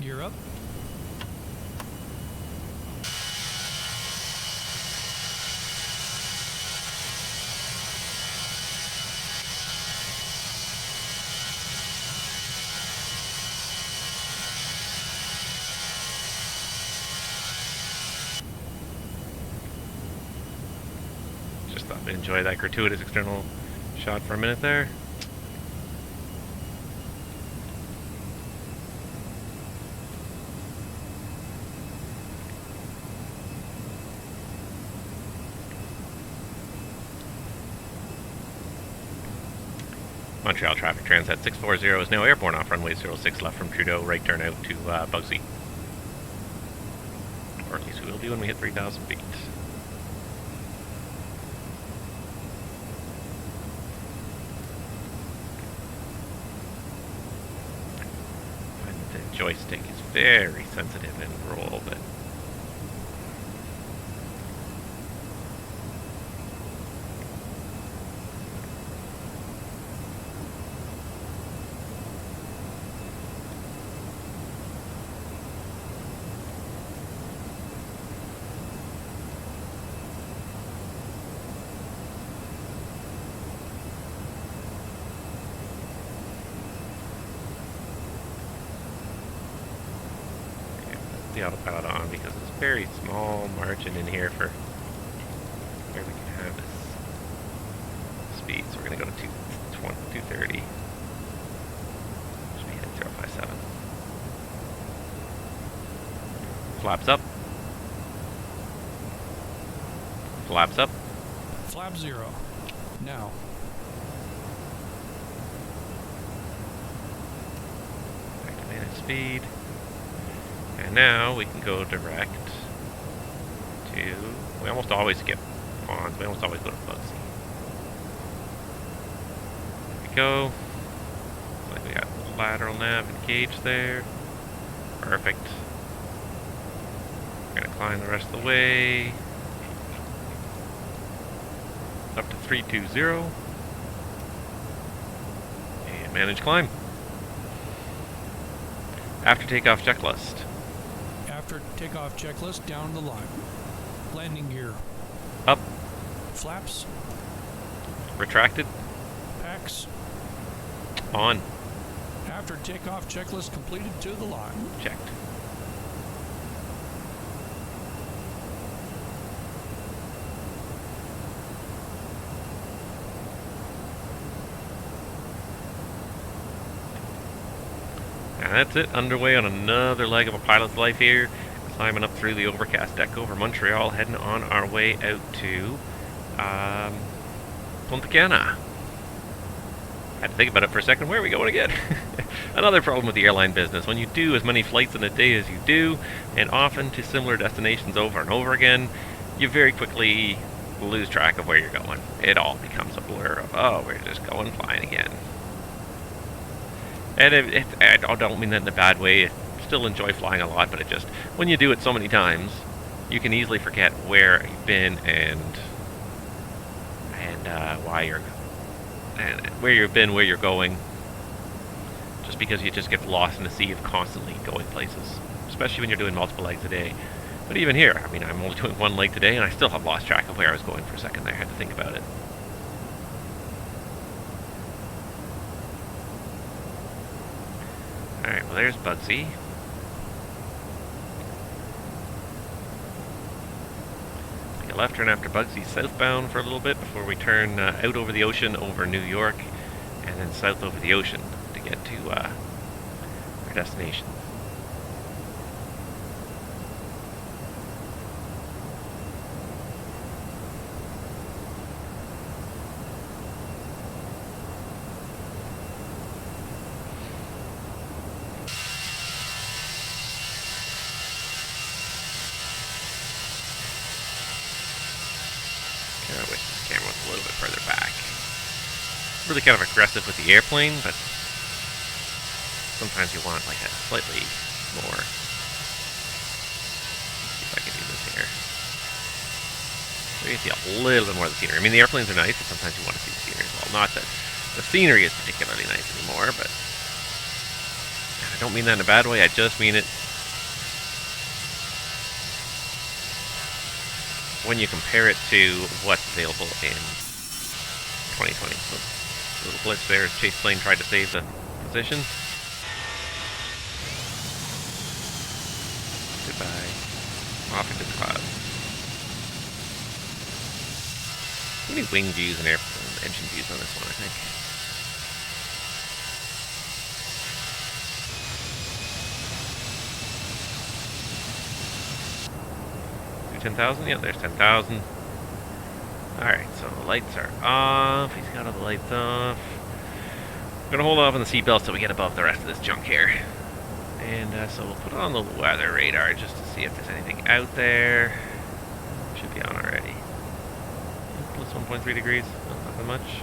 Gear up. Just thought I'd enjoy that gratuitous external shot for a minute there. Montreal traffic Transat 640 is now airborne off runway 06 left from Trudeau, right turn out to Bugsy. Or at least we will be when we hit 3,000 feet. And the joystick is very sensitive in roll, but the autopilot on because it's a very small margin in here for where we can have this speed. So we're going to go to 230. Should be hitting 057. Flaps up. Flaps up. Flap 0. Now. Back to manage speed. And now we can go direct to... We almost always skip Ponds. We almost always go to Bugsy. There we go. Looks like we got lateral nav and gauge there. Perfect. We're going to climb the rest of the way. Up to 320. And manage climb. After takeoff checklist. After takeoff checklist, down the line. Landing gear. Up. Flaps. Retracted. Packs. On. After takeoff checklist completed, to the line. Checked. And that's it, underway on another leg of a pilot's life here. Climbing up through the overcast deck over Montreal, heading on our way out to Punta Cana. Had to think about it for a second. Where are we going again? Another problem with the airline business. When you do as many flights in a day as you do, and often to similar destinations over and over again, you very quickly lose track of where you're going. It all becomes a blur of, oh, we're just going flying again. And I don't mean that in a bad way. I still enjoy flying a lot, but it just, when you do it so many times, you can easily forget where you've been and why you're, and where you've been, where you're going, just because you just get lost in the sea of constantly going places, especially when you're doing multiple legs a day. But even here, I mean, I'm only doing one leg today, and I still have lost track of where I was going for a second there. I had to think about it. Alright, well there's Bugsy. Take a left turn after Bugsy southbound for a little bit before we turn out over the ocean over New York and then south over the ocean to get to our destination. I wish this camera was a little bit further back. Really kind of aggressive with the airplane, but sometimes you want like a slightly more. Let's see if I can do this here. So you can see a little bit more of the scenery. I mean, the airplanes are nice, but sometimes you want to see the scenery as well. Not that the scenery is particularly nice anymore, but I don't mean that in a bad way. I just mean it when you compare it to what's available in 2020. So, little blitz there as chase plane tried to save the position. Goodbye. Off into the clouds. We need wing views and engine views on this one, I think. 10,000? Yeah, there's 10,000. Alright, so the lights are off. He's got all the lights off. We're going to hold off on the seatbelts till we get above the rest of this junk here. And so we'll put on the weather radar just to see if there's anything out there. Should be on already. Plus 1.3 degrees. Not nothing much.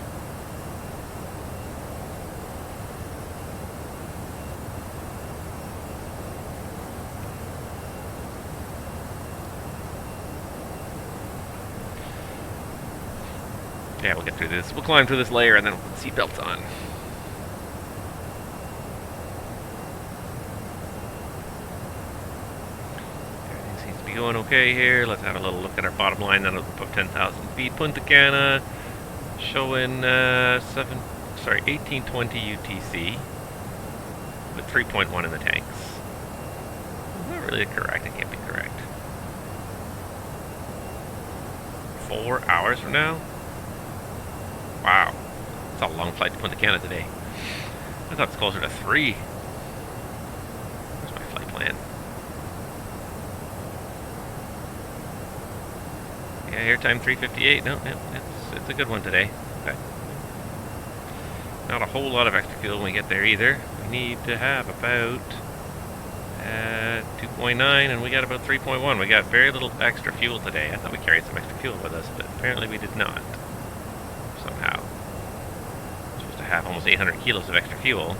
Yeah, we'll get through this. We'll climb through this layer and then we'll put the seatbelts on. Everything seems to be going okay here. Let's have a little look at our bottom line then above 10,000 feet. Punta Cana showing 1820 UTC with 3.1 in the tanks. Not really correct. It can't be correct. 4 hours from now? Wow, it's a long flight to Punta Cana today. I thought it's closer to 3. Where's my flight plan? Yeah, airtime 3:58. No, it's a good one today. Okay. Not a whole lot of extra fuel when we get there either. We need to have about 2.9, and we got about 3.1. We got very little extra fuel today. I thought we carried some extra fuel with us, but apparently we did not. Somehow. Supposed to have almost 800 kilos of extra fuel.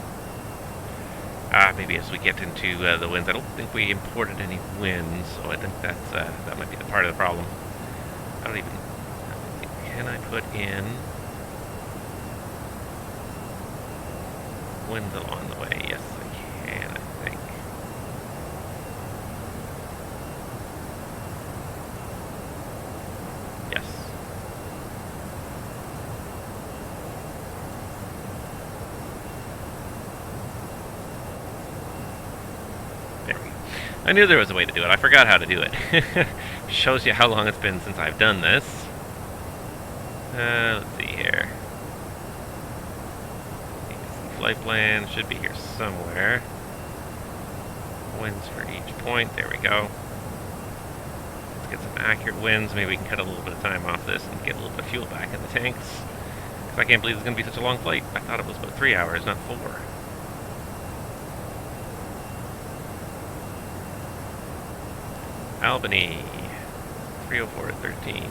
Maybe as we get into the winds. I don't think we imported any winds, so I think that's that might be the part of the problem. I don't even... Can I put in winds along the way? Yes, I can, I think. Yes. There we go. I knew there was a way to do it. I forgot how to do it. Shows you how long it's been since I've done this. Let's see here. Flight plan should be here somewhere. Winds for each point. There we go. Let's get some accurate winds. Maybe we can cut a little bit of time off this and get a little bit of fuel back in the tanks. Because I can't believe it's going to be such a long flight. I thought it was about 3 hours, not 4. Albany. 304 at 13.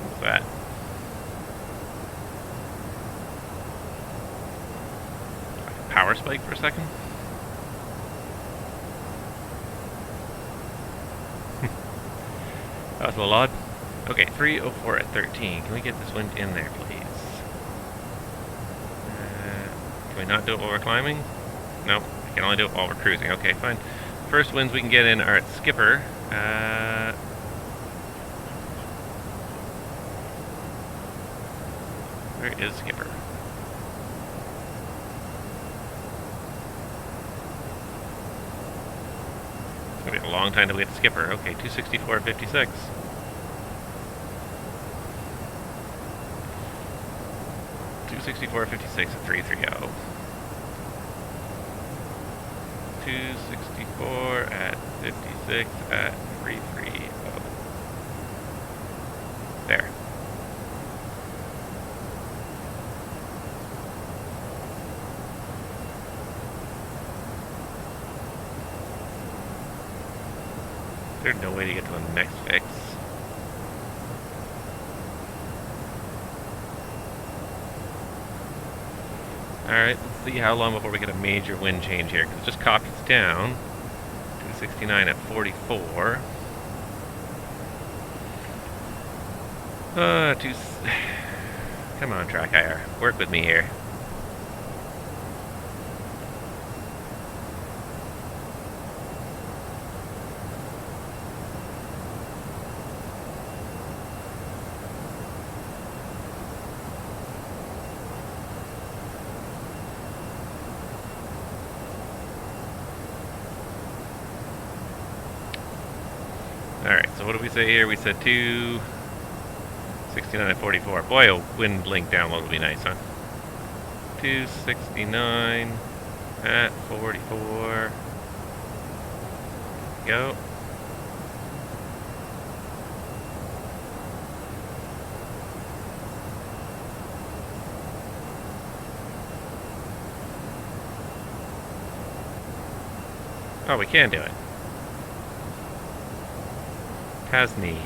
What's that? Power spike for a second. That was a little odd. Okay, 304 at 13. Can we get this wind in there, please? Can we not do it while we're climbing? No, we can only do it while we're cruising. Okay, fine. First winds we can get in are at Skipper. Where is Skipper? It's going to be a long time to get to Skipper. Okay, 264.56. 264.56 at 330. 264 at 56 at 330. There. There's no way to get to the next fix. Alright, let's see how long before we get a major wind change here, because it just copies down. 269 at 44. Come on, track IR. Work with me here. what did we say here? We said 269 at 44. Boy, a wind link download would be nice, huh? 269 at 44. Go. Oh, we can do it. Tasney.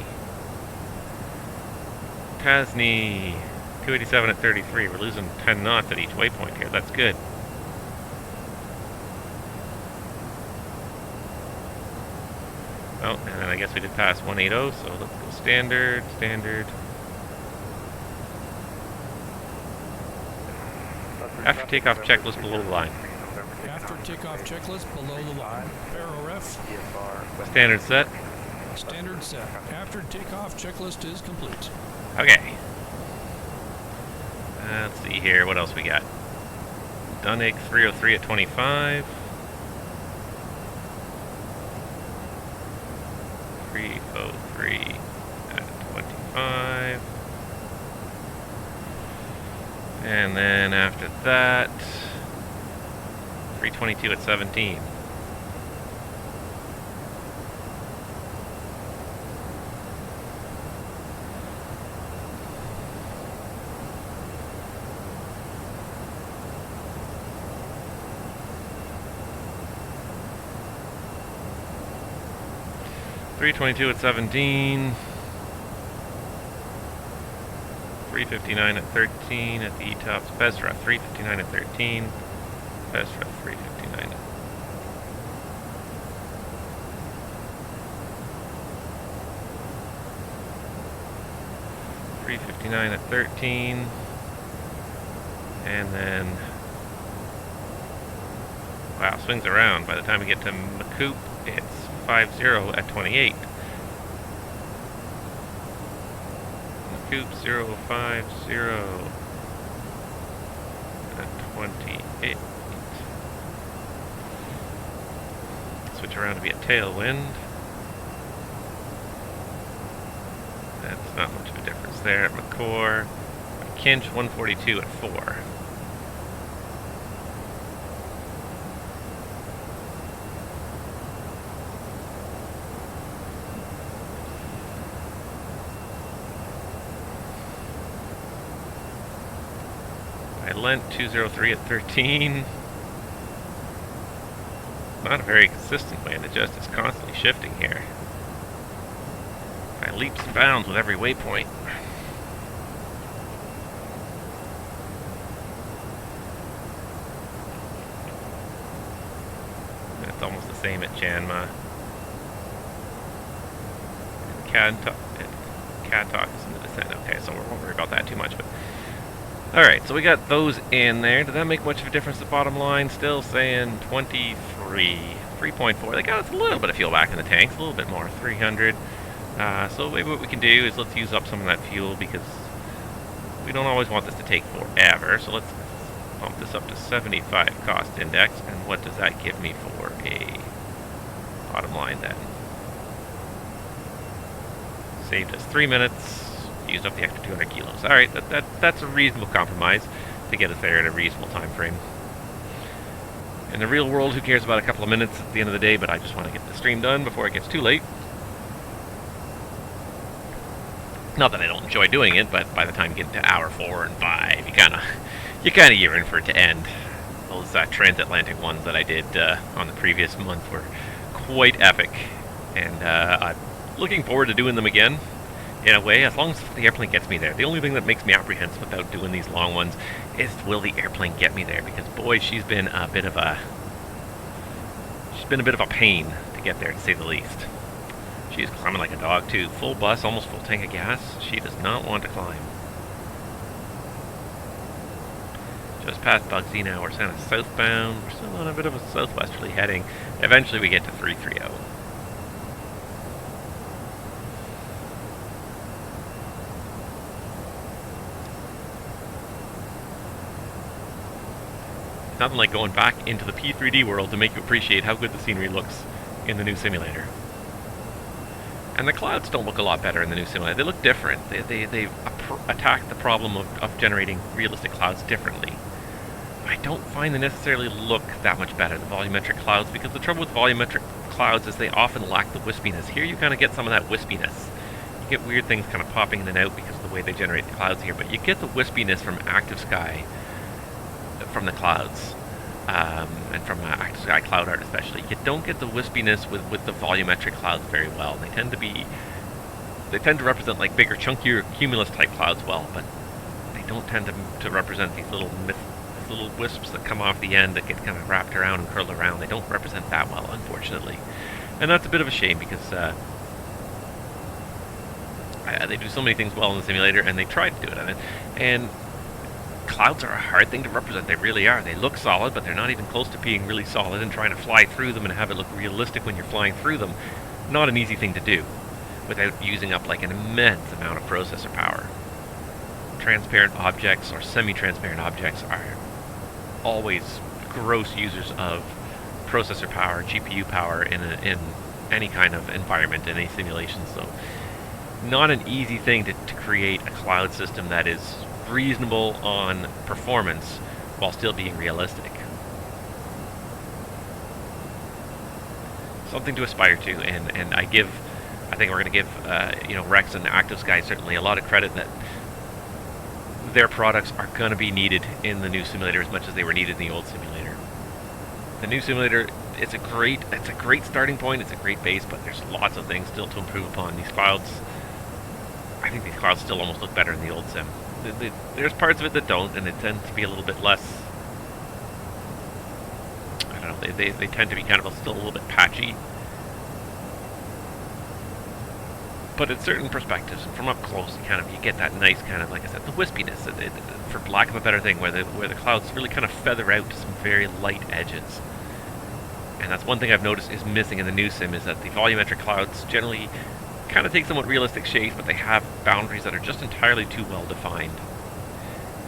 287 at 33. We're losing 10 knots at each waypoint here. That's good. Oh, and then I guess we did pass 180, so let's go standard. After takeoff checklist below the line. After takeoff checklist below the line. Aero-ref. Standard set. Standard set. After takeoff checklist is complete. Okay. Let's see here. What else we got? Dunnig 303 at 25. 303 at 25. And then after that, 322 at 17. .322 at 17, 359 at 13 at the ETOPS, Bezra 359 at 13, Bezra 359 at 359 at 13, and then, wow, swings around. By the time we get to Macoop, it's 50 at 28. Macoop 050 at 28. Switch around to be a tailwind. That's not much of a difference there. At McCore, Kinch 142 at 4. Lent 203 at 13. Not a very consistent way to adjust. It's constantly shifting here. By leaps and bounds with every waypoint. It's almost the same at Janma. Katok is in the descent. Okay, so we won't worry about that too much, but alright, so we got those in there. Did that make much of a difference at the bottom line? Still saying 23. 3.4. They got us a little bit of fuel back in the tanks, a little bit more, 300. So maybe what we can do is let's use up some of that fuel because we don't always want this to take forever. So let's bump this up to 75 cost index. And what does that give me for a bottom line then? Saved us 3 minutes. Used up the extra 200 kilos. Alright, that's a reasonable compromise to get us there in a reasonable time frame. In the real world, who cares about a couple of minutes at the end of the day, but I just want to get the stream done before it gets too late. Not that I don't enjoy doing it, but by the time you get into hour 4 and 5, you kind of yearn for it to end. Those transatlantic ones that I did on the previous month were quite epic, and I'm looking forward to doing them again. In a way, as long as the airplane gets me there. The only thing that makes me apprehensive about doing these long ones is, will the airplane get me there? Because boy, she's been a bit of a pain to get there, to say the least. She's climbing like a dog too. Full bus, almost full tank of gas. She does not want to climb. Just past Bugsy now. We're kind of southbound. We're still on a bit of a southwesterly heading. Eventually we get to 330. Nothing like going back into the P3D world to make you appreciate how good the scenery looks in the new simulator. And the clouds don't look a lot better in the new simulator. They look different. They've attacked the problem of generating realistic clouds differently. I don't find they necessarily look that much better, the volumetric clouds, because the trouble with volumetric clouds is they often lack the wispiness. Here you kind of get some of that wispiness. You get weird things kind of popping in and out because of the way they generate the clouds here, but you get the wispiness from ActiveSky, from the clouds. And from ActiveSky Cloud Art especially. You don't get the wispiness with the volumetric clouds very well. They tend to represent like bigger, chunkier cumulus type clouds well, but they don't tend to represent these little wisps that come off the end that get kind of wrapped around and curled around. They don't represent that well, unfortunately. And that's a bit of a shame because they do so many things well in the simulator, and they tried to do it. And clouds are a hard thing to represent. They really are. They look solid, but they're not even close to being really solid, and trying to fly through them and have it look realistic when you're flying through them, not an easy thing to do without using up like an immense amount of processor power. Transparent objects or semi-transparent objects are always gross users of processor power, GPU power in any kind of environment, in any simulation. So not an easy thing to create a cloud system that is reasonable on performance while still being realistic. Something to aspire to, and I think we're going to give Rex and ActiveSky certainly a lot of credit that their products are going to be needed in the new simulator as much as they were needed in the old simulator. The new simulator, it's a great starting point, it's a great base, but there's lots of things still to improve upon. These clouds, I think these clouds still almost look better in the old sim. There's parts of it that don't, and it tends to be a little bit less, I don't know, they tend to be kind of still a little bit patchy. But at certain perspectives, and from up close, you get that nice kind of, like I said, the wispiness, for lack of a better thing, where the clouds really kind of feather out to some very light edges. And that's one thing I've noticed is missing in the new sim, is that the volumetric clouds generally kind of take somewhat realistic shapes, but they have boundaries that are just entirely too well defined.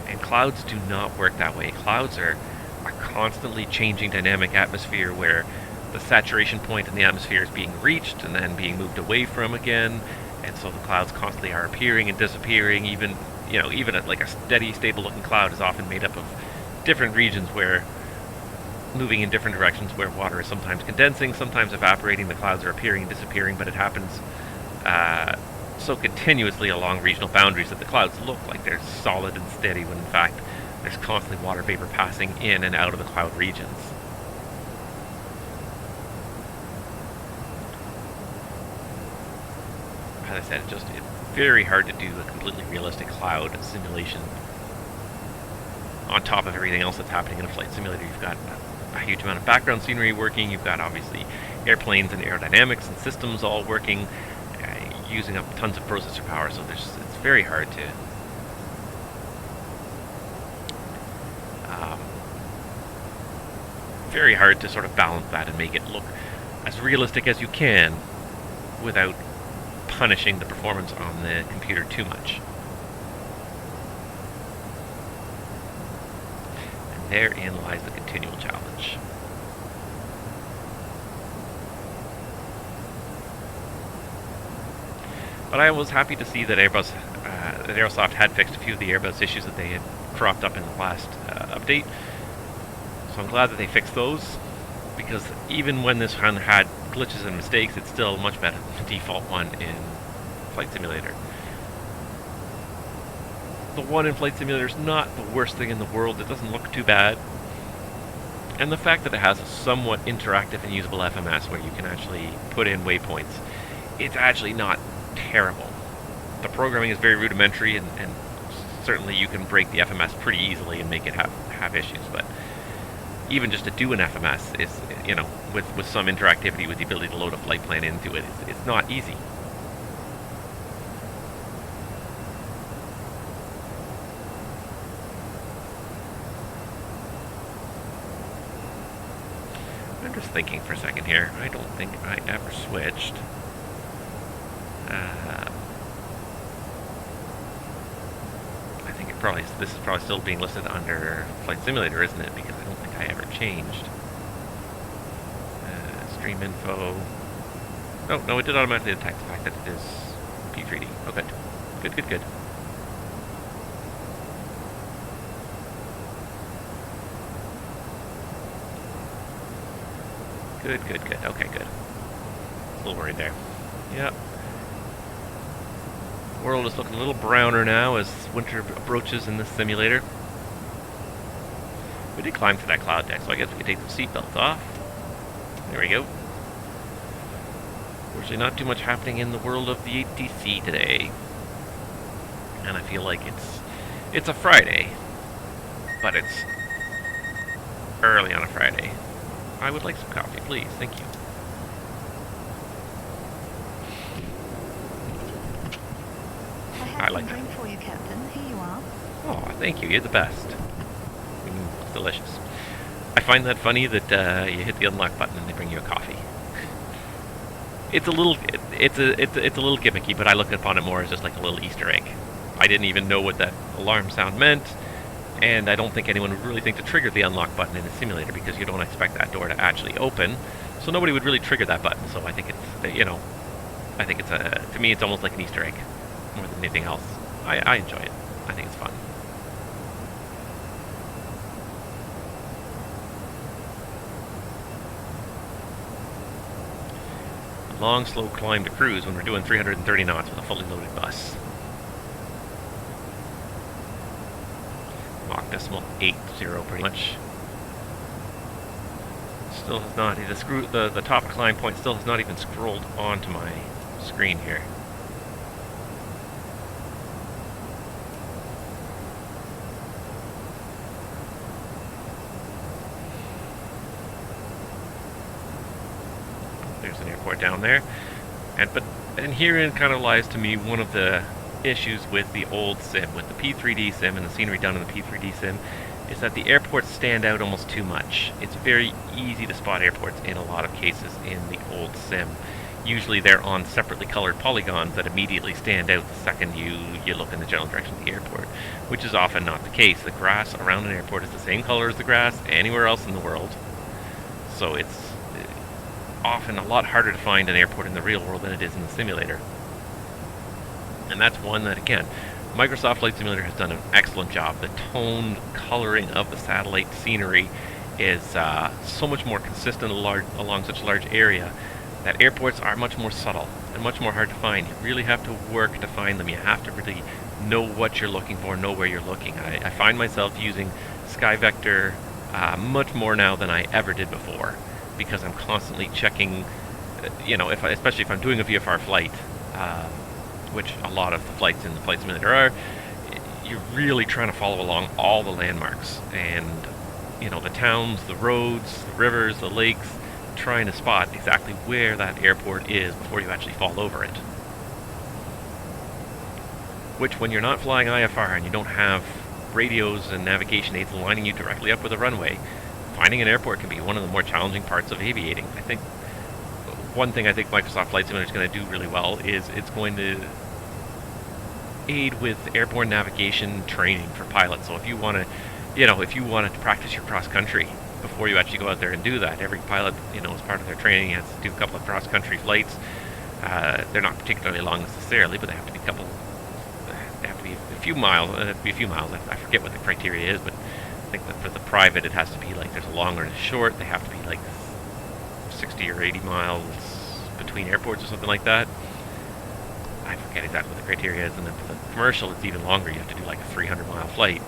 And clouds do not work that way. Clouds are constantly changing dynamic atmosphere where the saturation point in the atmosphere is being reached and then being moved away from again, and so the clouds constantly are appearing and disappearing. Even like a steady, stable looking cloud is often made up of different regions where moving in different directions, where water is sometimes condensing, sometimes evaporating. The clouds are appearing and disappearing, but it happens so continuously along regional boundaries that the clouds look like they're solid and steady, when in fact there's constantly water vapor passing in and out of the cloud regions. As I said, it's very hard to do a completely realistic cloud simulation on top of everything else that's happening in a flight simulator. You've got a huge amount of background scenery working, you've got obviously airplanes and aerodynamics and systems all working, using up tons of processor power, so it's very hard to sort of balance that and make it look as realistic as you can without punishing the performance on the computer too much. And therein lies the continual challenge. But I was happy to see that Aerosoft had fixed a few of the Airbus issues that they had cropped up in the last update. So I'm glad that they fixed those, because even when this one had glitches and mistakes, it's still much better than the default one in Flight Simulator. The one in Flight Simulator is not the worst thing in the world. It doesn't look too bad. And the fact that it has a somewhat interactive and usable FMS where you can actually put in waypoints, it's actually not terrible. The programming is very rudimentary, and certainly you can break the FMS pretty easily and make it have issues, but even just to do an FMS is, with some interactivity, with the ability to load a flight plan into it, it's not easy. I'm just thinking for a second here. I don't think I ever switched. I think this is probably still being listed under Flight Simulator, isn't it? Because I don't think I ever changed. Stream info. Oh, no, it did automatically detect the fact that it is P3D. Oh, good. Good, good, good. Good, good, good. Okay, good. A little worried there. Yep. World is looking a little browner now as winter approaches in this simulator. We did climb through that cloud deck, so I guess we can take the seatbelt off. There we go. Fortunately, not too much happening in the world of the ATC today. And I feel like it's a Friday, but it's early on a Friday. I would like some coffee, please. Thank you. I like that. Drink for you, Captain. Here you are. Oh, thank you. You're the best. It's delicious. I find that funny that you hit the unlock button and they bring you a coffee. It's a little gimmicky, but I look upon it more as just like a little Easter egg. I didn't even know what that alarm sound meant, and I don't think anyone would really think to trigger the unlock button in a simulator because you don't expect that door to actually open. So nobody would really trigger that button. So I think it's, I think it's to me it's almost like an Easter egg more than anything else. I enjoy it. I think it's fun. Long, slow climb to cruise when we're doing 330 knots with a fully loaded bus. Mach decimal 80 pretty much. Still has not, the top climb point still has not even scrolled onto my screen here. There's an airport down there, and herein kind of lies to me one of the issues with the old sim, with the P3D sim and the scenery done in the P3D sim, is that the airports stand out almost too much. It's very easy to spot airports in a lot of cases in the old sim. Usually they're on separately colored polygons that immediately stand out the second you look in the general direction of the airport, which is often not the case. The grass around an airport is the same color as the grass anywhere else in the world, so it's often a lot harder to find an airport in the real world than it is in the simulator. And that's one that, again, Microsoft Flight Simulator has done an excellent job. The toned coloring of the satellite scenery is so much more consistent along such a large area that airports are much more subtle and much more hard to find. You really have to work to find them. You have to really know what you're looking for, know where you're looking. I find myself using Sky Vector much more now than I ever did before, because I'm constantly checking, especially if I'm doing a VFR flight, which a lot of the flights in the Flight Simulator are, you're really trying to follow along all the landmarks and, the towns, the roads, the rivers, the lakes, trying to spot exactly where that airport is before you actually fall over it. Which, when you're not flying IFR and you don't have radios and navigation aids lining you directly up with a runway, finding an airport can be one of the more challenging parts of aviating. I think one thing I think Microsoft Flight Simulator is going to do really well is it's going to aid with airborne navigation training for pilots. So if you want to practice your cross country before you actually go out there and do that, every pilot, as part of their training, has to do a couple of cross country flights. They're not particularly long necessarily, but they have to be a few miles. I forget what the criteria is, but I think that for the private, it has to be like there's a long and a short. They have to be like 60 or 80 miles between airports or something like that. I forget exactly what the criteria is. And then for the commercial, it's even longer. You have to do like a 300-mile flight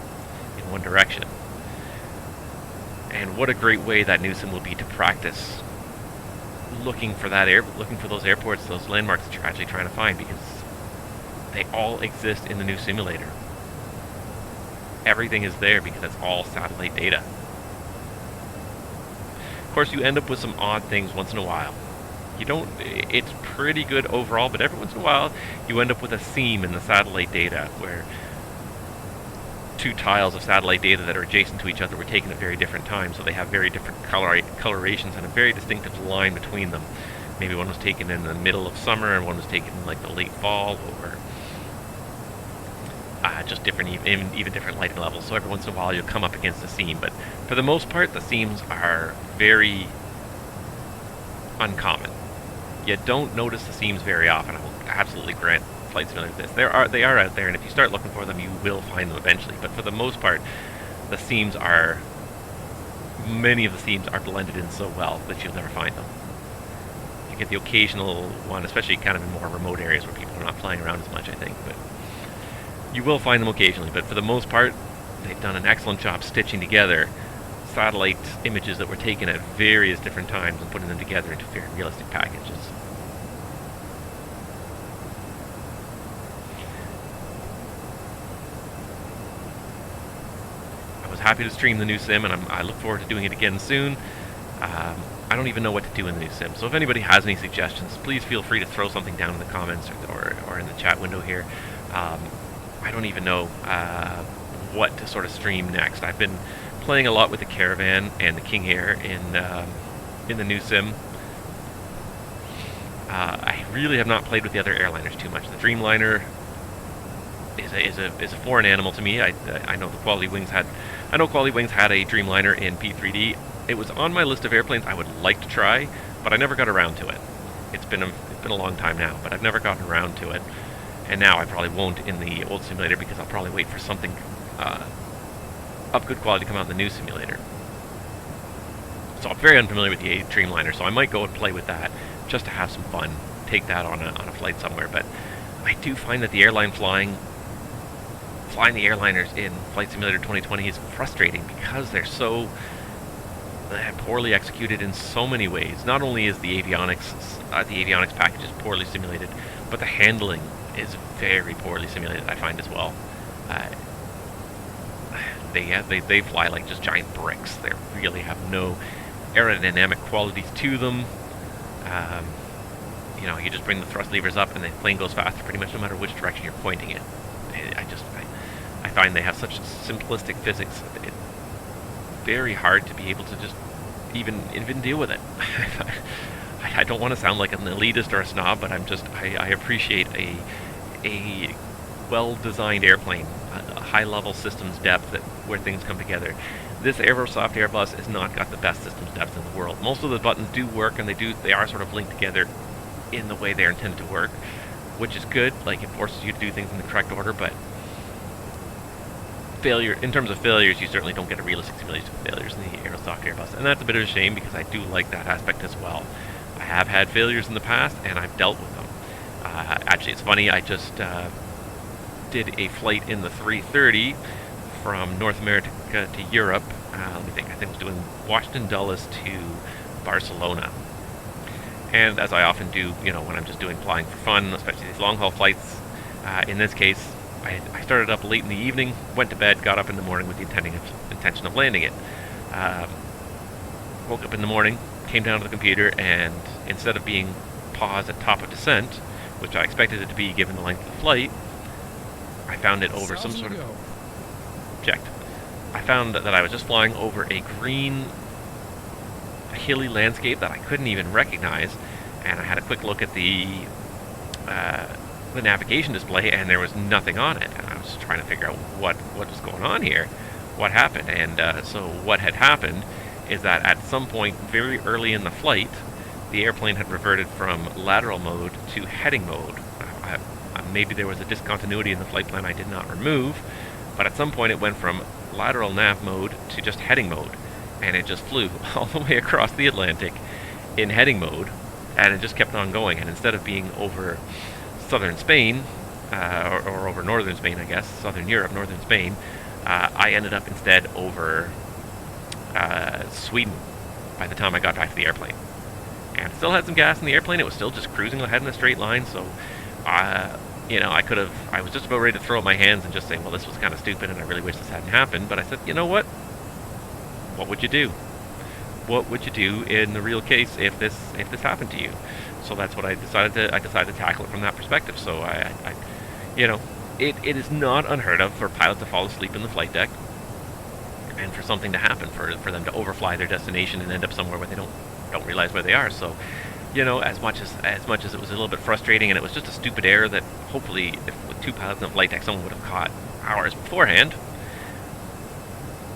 in one direction. And what a great way that new sim will be to practice looking for those airports, those landmarks that you're actually trying to find, because they all exist in the new simulator. Everything is there because it's all satellite data. Of course, you end up with some odd things once in a while. It's pretty good overall, but every once in a while, you end up with a seam in the satellite data where two tiles of satellite data that are adjacent to each other were taken at very different times, so they have very different colorations and a very distinctive line between them. Maybe one was taken in the middle of summer and one was taken in like the late fall, or just different, even different lighting levels. So every once in a while you'll come up against a seam, but for the most part the seams are very uncommon. You don't notice the seams very often. I will absolutely grant Flight Simulator this. They are out there, and if you start looking for them, you will find them eventually. But for the most part, many of the seams are blended in so well that you'll never find them. You get the occasional one, especially kind of in more remote areas where people are not flying around as much, I think. But you will find them occasionally. But for the most part, they've done an excellent job stitching together satellite images that were taken at various different times and putting them together into very realistic packages. I was happy to stream the new sim, and I look forward to doing it again soon. I don't even know what to do in the new sim, so if anybody has any suggestions, please feel free to throw something down in the comments or in the chat window here. I don't even know what to sort of stream next. I've been playing a lot with the Caravan and the King Air in the new sim. I really have not played with the other airliners too much. The Dreamliner is a foreign animal to me. I know the Quality Wings had a Dreamliner in P3D. It was on my list of airplanes I would like to try, but I never got around to it. It's been a long time now, but I've never gotten around to it. And now I probably won't in the old simulator because I'll probably wait for something of good quality to come out in the new simulator. So I'm very unfamiliar with the Dreamliner, so I might go and play with that just to have some fun, take that on a flight somewhere. But I do find that the flying the airliners in Flight Simulator 2020 is frustrating because they're so poorly executed in so many ways. Not only is the avionics package is poorly simulated, but the handling is very poorly simulated, I find, as well. They fly like just giant bricks. They really have no aerodynamic qualities to them. You just bring the thrust levers up and the plane goes faster pretty much no matter which direction you're pointing it. I find they have such simplistic physics. It's very hard to be able to just even deal with it. I don't want to sound like an elitist or a snob, but I appreciate a well-designed airplane, a high-level systems depth where things come together. This Aerosoft Airbus has not got the best systems depth in the world. Most of the buttons do work, and they are sort of linked together in the way they're intended to work, which is good. Like, it forces you to do things in the correct order, but in terms of failures, you certainly don't get a realistic simulation of failures in the Aerosoft Airbus, and that's a bit of a shame because I do like that aspect as well. I have had failures in the past, and I've dealt with them. Actually, it's funny, I just did a flight in the 330 from North America to Europe. Let me think. I think I was doing Washington Dulles to Barcelona. And as I often do, when I'm just flying for fun, especially these long-haul flights, in this case, I started up late in the evening, went to bed, got up in the morning with the intention of landing it. Woke up in the morning, came down to the computer, and instead of being paused at top of descent, which I expected it to be given the length of the flight, I found it over some sort of... Checked. I found that I was just flying over a green, hilly landscape that I couldn't even recognize, and I had a quick look at the navigation display, and there was nothing on it. And I was just trying to figure out what was going on here, what happened. And so what had happened is that at some point very early in the flight, the airplane had reverted from lateral mode to heading mode. Maybe there was a discontinuity in the flight plan I did not remove, but at some point it went from lateral nav mode to just heading mode, and it just flew all the way across the Atlantic in heading mode, and it just kept on going. And instead of being over southern Spain, or over northern Spain, I guess, southern Europe, northern Spain, I ended up instead over Sweden by the time I got back to the airplane. And still had some gas in the airplane. It was still just cruising ahead in a straight line, so I was just about ready to throw up my hands and just say, well, this was kind of stupid and I really wish this hadn't happened. But I said, you know what? What would you do? What would you do in the real case if this happened to you? So that's what I decided to tackle it from that perspective. So it is not unheard of for pilots to fall asleep in the flight deck and for something to happen, for them to overfly their destination and end up somewhere where they don't realize where they are. So, as much as it was a little bit frustrating, and it was just a stupid error that hopefully, if with two pilots in the flight deck, someone would have caught hours beforehand,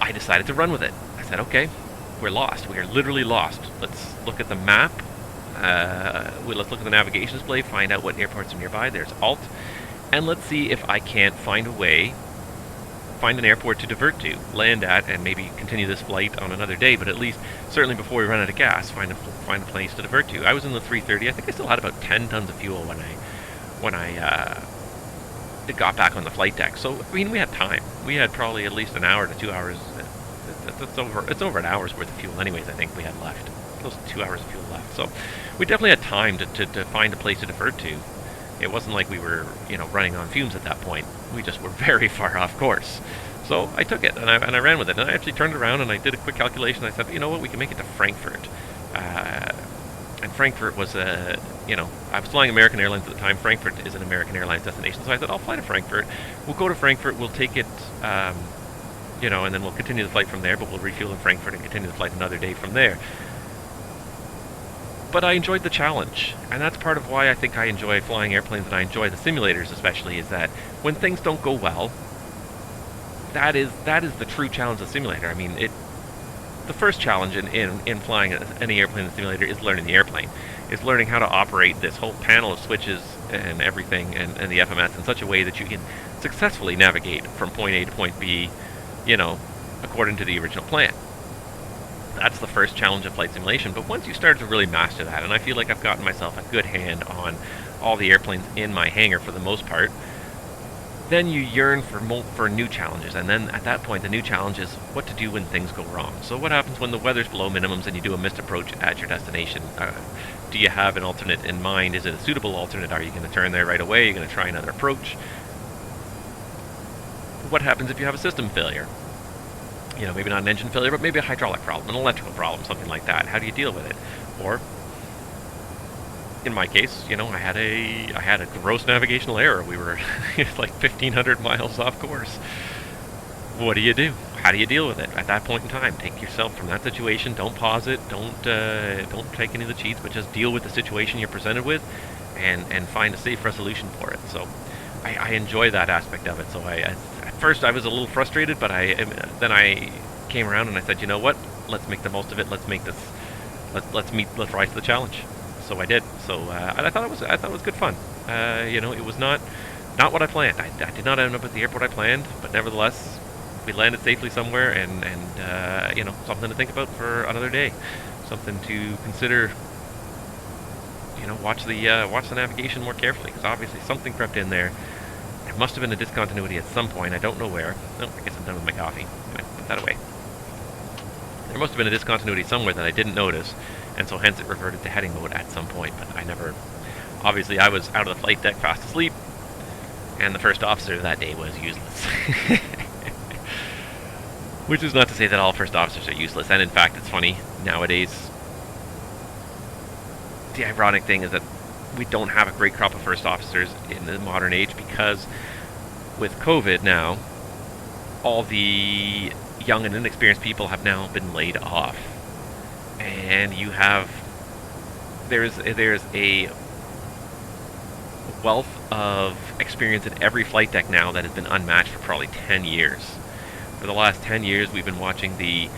I decided to run with it. I said, okay, we're lost. We are literally lost. Let's look at the map Let's look at the navigation display, find out what airports are nearby. There's Alt. And let's see if I can't find a way, find an airport to divert to, land at, and maybe continue this flight on another day, but at least, certainly before we run out of gas, find a place to divert to. I was in the 330. I think I still had about 10 tons of fuel when I got back on the flight deck. So, I mean, we had time. We had probably at least an hour to 2 hours. It's over an hour's worth of fuel anyways, I think we had left. Close to 2 hours of fuel left. So, we definitely had time to find a place to divert to. It wasn't like we were, running on fumes at that point. We just were very far off course. So I took it, and I ran with it. And I actually turned around, and I did a quick calculation. I said, you know what, we can make it to Frankfurt. And Frankfurt was I was flying American Airlines at the time. Frankfurt is an American Airlines destination. So I said, I'll fly to Frankfurt. We'll go to Frankfurt. We'll take it, and then we'll continue the flight from there. But we'll refuel in Frankfurt and continue the flight another day from there. But I enjoyed the challenge, and that's part of why I think I enjoy flying airplanes, and I enjoy the simulators especially, is that when things don't go well, that is the true challenge of the simulator. I mean, the first challenge in flying any airplane in the simulator is learning the airplane, is learning how to operate this whole panel of switches and everything, and the FMS in such a way that you can successfully navigate from point A to point B, according to the original plan. That's the first challenge of flight simulation, but once you start to really master that, and I feel like I've gotten myself a good hand on all the airplanes in my hangar for the most part, then you yearn for new challenges, and then at that point the new challenge is what to do when things go wrong. So what happens when the weather's below minimums and you do a missed approach at your destination? Do you have an alternate in mind? Is it a suitable alternate? Are you going to turn there right away? Are you going to try another approach? What happens if you have a system failure? Maybe not an engine failure, but maybe a hydraulic problem, an electrical problem, something like that. How do you deal with it? Or, in my case, I had a gross navigational error. We were like 1,500 miles off course. What do you do? How do you deal with it at that point in time? Take yourself from that situation. Don't pause it. Don't take any of the cheats, but just deal with the situation you're presented with, and find a safe resolution for it. So, I enjoy that aspect of it. So at first I was a little frustrated, but then I came around and I said, you know what? Let's make the most of it. Let's make this. Let's rise to the challenge. So I did. So I thought it was good fun. It was not what I planned. I did not end up at the airport I planned, but nevertheless, we landed safely somewhere, and something to think about for another day. Something to consider. Watch the navigation more carefully, because obviously something crept in there. There must have been a discontinuity at some point. I don't know where. Oh, I guess I'm done with my coffee. Anyway, put that away. There must have been a discontinuity somewhere that I didn't notice, and so hence it reverted to heading mode at some point, but I never... Obviously, I was out of the flight deck fast asleep, and the first officer that day was useless. Which is not to say that all first officers are useless, and in fact, it's funny, nowadays, the ironic thing is that we don't have a great crop of first officers in the modern age, because with COVID now, all the young and inexperienced people have now been laid off. And you have... There's a wealth of experience in every flight deck now that has been unmatched for probably 10 years. For the last 10 years, we've been watching the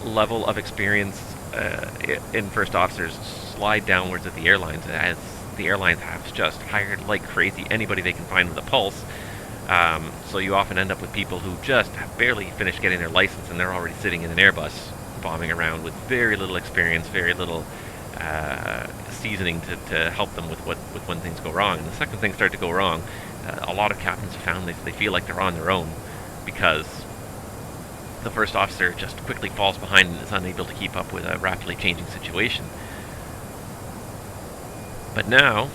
level of experience in first officers slide downwards at the airlines, as the airlines have just hired like crazy anybody they can find with a pulse. So you often end up with people who just have barely finished getting their license, and they're already sitting in an Airbus bombing around with very little experience, very little seasoning to help them with when things go wrong. And the second things start to go wrong, a lot of captains have found they feel like they're on their own, because the first officer just quickly falls behind and is unable to keep up with a rapidly changing situation. But now...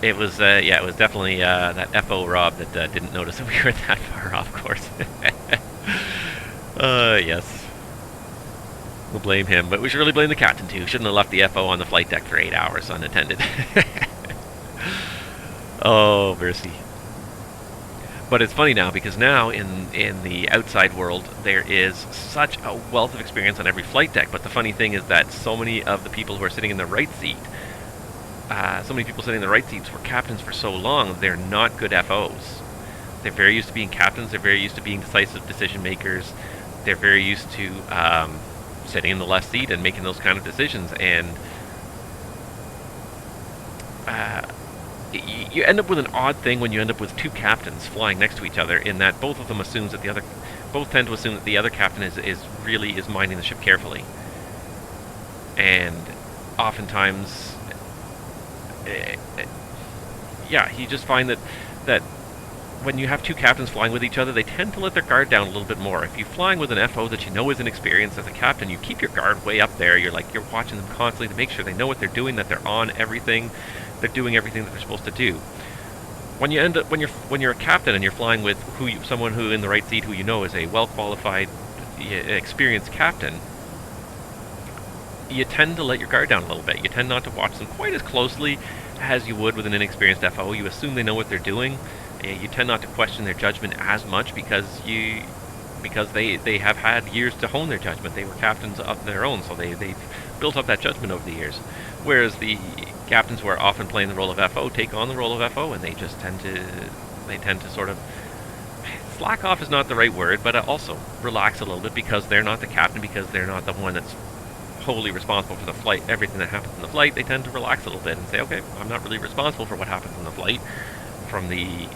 it was definitely that FO Rob that didn't notice that we were that far off course. Yes. We'll blame him, but we should really blame the captain too. Shouldn't have left the FO on the flight deck for 8 hours unattended. Oh, mercy. But it's funny now, because now in the outside world there is such a wealth of experience on every flight deck. But the funny thing is that so many of the people who are sitting in the right seat, so many people sitting in the right seats were captains for so long, they're not good FOs. They're very used to being captains. They're very used to being decisive decision makers. They're very used to sitting in the left seat and making those kind of decisions. And you end up with an odd thing when you end up with two captains flying next to each other, in that both of them both tend to assume that the other captain is minding the ship carefully. And oftentimes, you just find that when you have two captains flying with each other, they tend to let their guard down a little bit more. If you're flying with an FO that you know is inexperienced as a captain, you keep your guard way up there. You're watching them constantly to make sure they know what they're doing, that they're on everything, they're doing everything that they're supposed to do. When you're a captain and you're flying with someone who in the right seat who you know is a well-qualified, experienced captain, you tend to let your guard down a little bit. You tend not to watch them quite as closely as you would with an inexperienced FO. You assume they know what they're doing. You tend not to question their judgment as much because they have had years to hone their judgment. They were captains of their own, so they've built up that judgment over the years. Whereas the captains who are often playing the role of FO take on the role of FO, and they just tend to sort of slack off is not the right word, but also relax a little bit because they're not the captain, because they're not the one that's wholly responsible for the flight, everything that happens in the flight. They tend to relax a little bit and say, okay, I'm not really responsible for what happens in the flight from the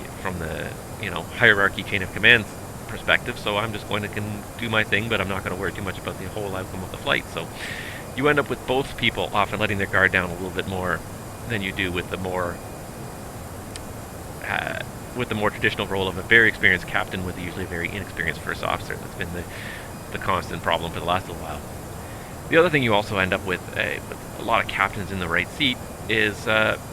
hierarchy chain of command perspective, so I'm just going to do my thing, but I'm not going to worry too much about the whole outcome of the flight. So you end up with both people often letting their guard down a little bit more than you do with the more traditional role of a very experienced captain with usually a very inexperienced first officer. That's been the constant problem for the last little while. The other thing you also end up with a lot of captains in the right seat is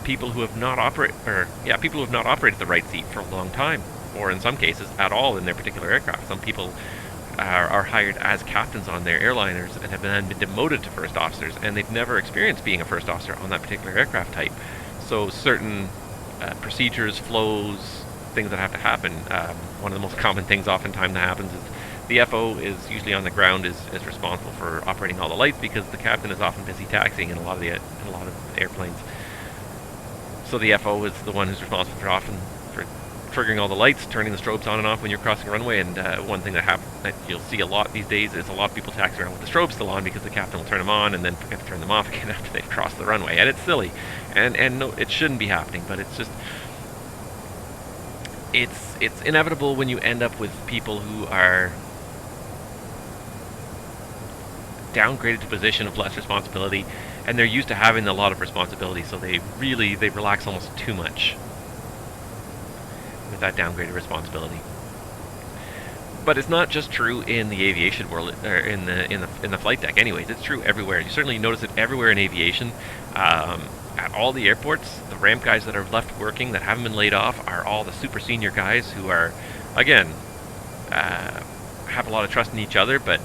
people who have not operated the right seat for a long time, or in some cases at all in their particular aircraft. Some people are hired as captains on their airliners and have then been demoted to first officers, and they've never experienced being a first officer on that particular aircraft type. So certain procedures, flows, things that have to happen. One of the most common things oftentimes that happens is the FO is usually on the ground, is responsible for operating all the lights because the captain is often busy taxiing in a lot of airplanes. So the FO is the one who's responsible for triggering all the lights, turning the strobes on and off when you're crossing runway. And one thing that you'll see a lot these days is a lot of people taxi around with the strobes still on because the captain will turn them on and then forget to turn them off again after they've crossed the runway. And it's silly, and no, it shouldn't be happening, but it's just it's inevitable when you end up with people who are downgraded to a position of less responsibility, and they're used to having a lot of responsibility, so they relax almost too much with that downgraded responsibility. But it's not just true in the aviation world, or in the flight deck. Anyways, it's true everywhere. You certainly notice it everywhere in aviation. At all the airports, the ramp guys that are left working that haven't been laid off are all the super senior guys who are, again, have a lot of trust in each other, but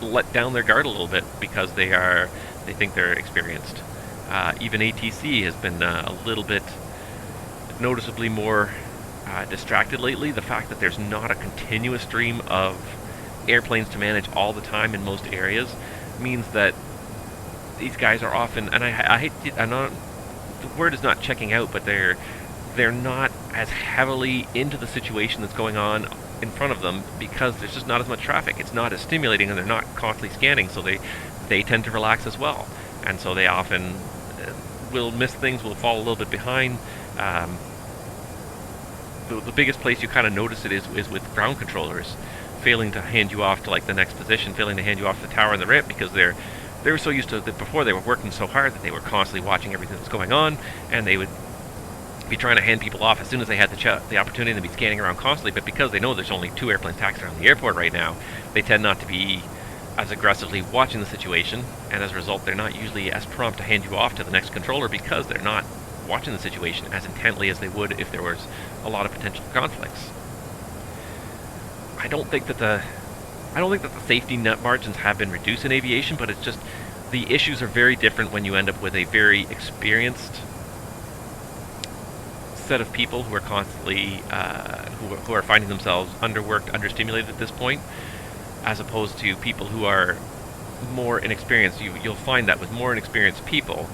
let down their guard a little bit because they think they're experienced. Even ATC has been a little bit noticeably more distracted lately. The fact that there's not a continuous stream of airplanes to manage all the time in most areas means that these guys are often, and I hate to, the word is not checking out, but they're not as heavily into the situation that's going on in front of them because there's just not as much traffic. It's not as stimulating, and they're not constantly scanning, so they tend to relax as well. And so they often will miss things, will fall a little bit behind. The biggest place you kind of notice it is with ground controllers failing to hand you off to like the next position, failing to hand you off to the tower and the ramp because they were so used to that before. They were working so hard that they were constantly watching everything that was going on, and they would be trying to hand people off as soon as they had the opportunity to be scanning around constantly. But because they know there's only 2 airplanes taxiing around the airport right now, they tend not to be as aggressively watching the situation, and as a result they're not usually as prompt to hand you off to the next controller because they're not watching the situation as intently as they would if there was a lot of potential conflicts. I don't think that the safety net margins have been reduced in aviation, but it's just the issues are very different when you end up with a very experienced set of people who are constantly who are finding themselves underworked, understimulated at this point, as opposed to people who are more inexperienced. You'll find that with more inexperienced people,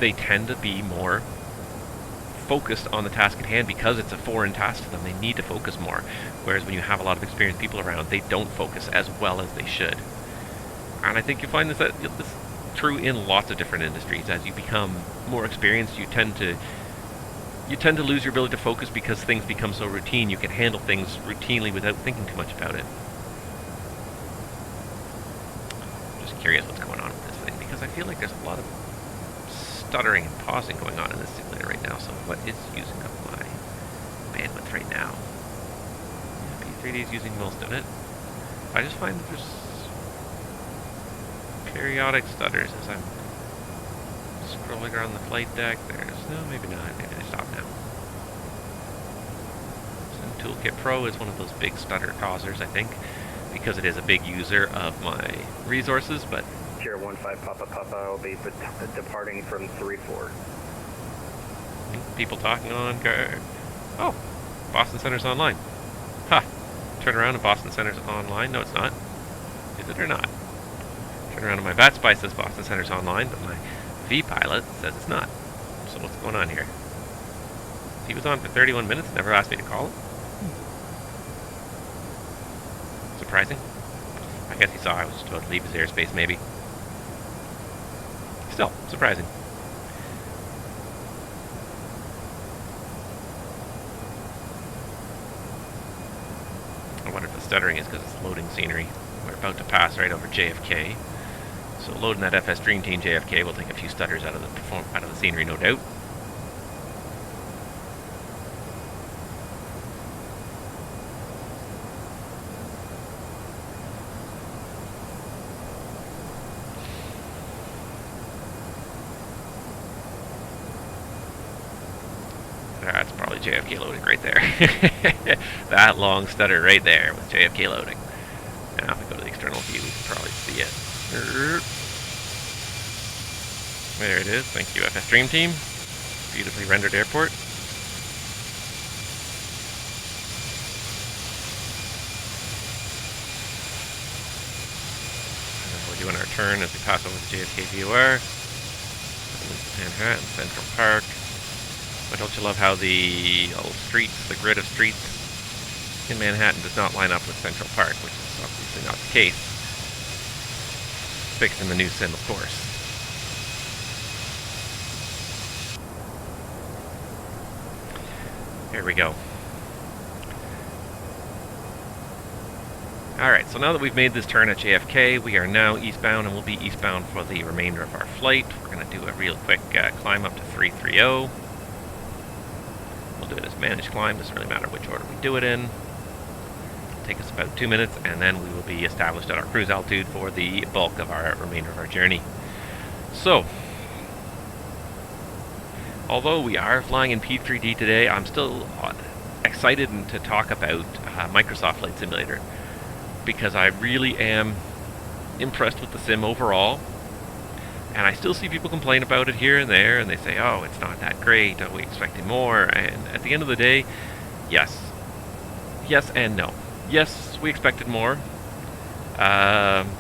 they tend to be more focused on the task at hand because it's a foreign task to them. They need to focus more. Whereas when you have a lot of experienced people around, they don't focus as well as they should. And I think you'll find this is true in lots of different industries. As you become more experienced, you tend to lose your ability to focus because things become so routine. You can handle things routinely without thinking too much about it. I'm just curious what's going on with this thing, because I feel like there's a lot of stuttering and pausing going on in this simulator right now. So what is using up my bandwidth right now? Yeah, P3D is using most of it. I just find that there's periodic stutters as I'm scrolling around the flight deck. No, maybe not. Maybe I stop now. So Toolkit Pro is one of those big stutter causers, I think, because it is a big user of my resources, but Sierra 15 Papa, I'll be departing from 3-4. people talking on guard. Oh, Boston Center's online. Ha! Turn around and Boston Center's online. No, it's not. Is it or not? Turn around and my VATSIM says Boston Center's online, but my vPilot says it's not. So what's going on here? He was on for 31 minutes, never asked me to call him. Surprising. I guess he saw I was just about to leave his airspace, maybe. Still, surprising. I wonder if the stuttering is because it's loading scenery. We're about to pass right over JFK. So loading that FS Dream Team JFK will take a few stutters out of the scenery, no doubt. That's probably JFK loading right there. That long stutter right there with JFK loading. Now if we go to the external view, we can probably see it. There it is. Thank you, FS Dream Team. Beautifully rendered airport. And we're doing our turn as we pass over the JFK VOR. Manhattan, Central Park. But don't you love how the streets, the grid of streets in Manhattan does not line up with Central Park, which is obviously not the case. Fixed in the new sim, of course. Here we go. Alright, so now that we've made this turn at JFK, we are now eastbound, and we'll be eastbound for the remainder of our flight. We're going to do a real quick climb up to 330. We'll do it as managed climb, doesn't really matter which order we do it in. It'll take us about 2 minutes, and then we will be established at our cruise altitude for the bulk of our remainder of our journey. So, although we are flying in P3D today, I'm still excited to talk about Microsoft Flight Simulator, because I really am impressed with the sim overall. And I still see people complain about it here and there, and they say, oh, it's not that great, oh, we expected more. And at the end of the day, yes. Yes and no. Yes, we expected more. And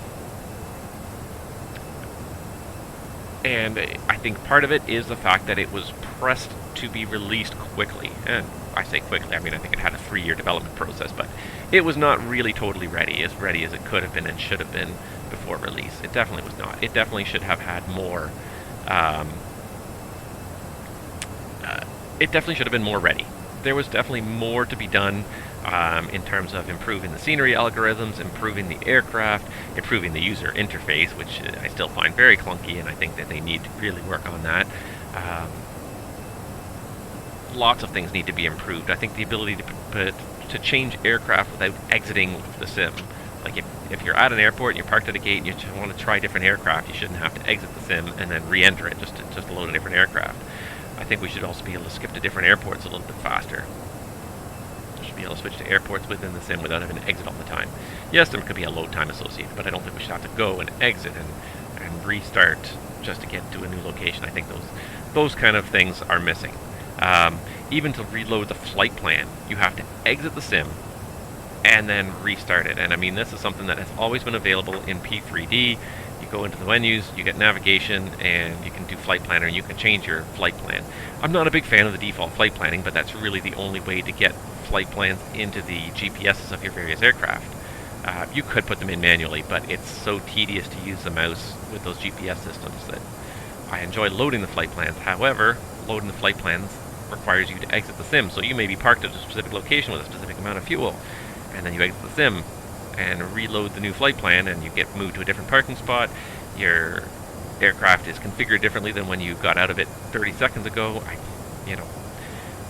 I think part of it is the fact that it was pressed to be released quickly. And I say quickly, I mean, I think it had a 3-year development process, but it was not really totally ready as it could have been and should have been before release. It definitely was not. It definitely should have had more. It definitely should have been more ready. There was definitely more to be done in terms of improving the scenery algorithms, improving the aircraft, improving the user interface, which I still find very clunky, and I think that they need to really work on that. Lots of things need to be improved. I think the ability to change aircraft without exiting the sim. Like if you're at an airport and you're parked at a gate and you just want to try different aircraft, you shouldn't have to exit the sim and then re-enter it just to load a different aircraft. I think we should also be able to skip to different airports a little bit faster. We should be able to switch to airports within the sim without having to exit all the time. Yes, there could be a load time associated, but I don't think we should have to go and exit and restart just to get to a new location. I think those kind of things are missing. Even to reload the flight plan, you have to exit the sim and then restart it. And I mean, this is something that has always been available in P3D. You go into the menus, you get navigation, and you can do flight planner, and you can change your flight plan. I'm not a big fan of the default flight planning, but that's really the only way to get flight plans into the GPSs of your various aircraft. You could put them in manually, but it's so tedious to use the mouse with those GPS systems that I enjoy loading the flight plans. However, loading the flight plans requires you to exit the sim, so you may be parked at a specific location with a specific amount of fuel, and then you exit the sim and reload the new flight plan, and you get moved to a different parking spot. Your aircraft is configured differently than when you got out of it 30 seconds ago.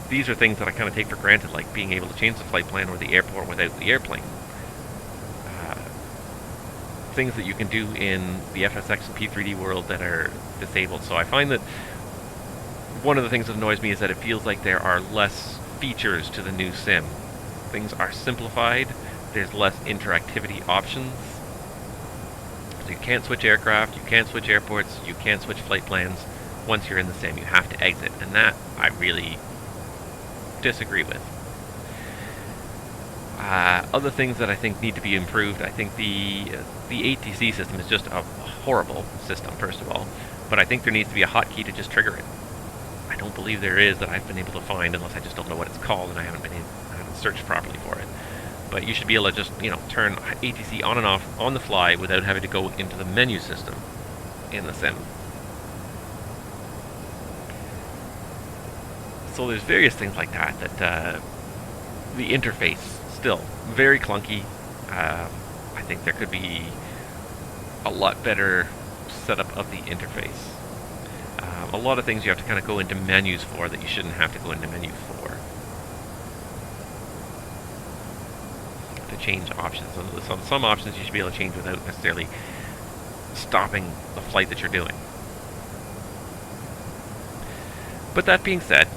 These are things that I kind of take for granted, like being able to change the flight plan or the airport without the airplane. Things that you can do in the FSX and P3D world that are disabled. So I find that one of the things that annoys me is that it feels like there are less features to the new sim. Things are simplified, there's less interactivity options. So you can't switch aircraft, you can't switch airports, you can't switch flight plans. Once you're in the sim, you have to exit, and that I really disagree with. Other things that I think need to be improved, I think the ATC system is just a horrible system, first of all, but I think there needs to be a hotkey to just trigger it. I don't believe there is that I've been able to find, unless I just don't know what it's called and I haven't searched properly for it. But you should be able to just, turn ATC on and off on the fly without having to go into the menu system in the sim. So there's various things like that the interface still very clunky. I think there could be a lot better setup of the interface. A lot of things you have to kind of go into menus for that you shouldn't have to go into menu for. To change options. Some options you should be able to change without necessarily stopping the flight that you're doing. But that being said,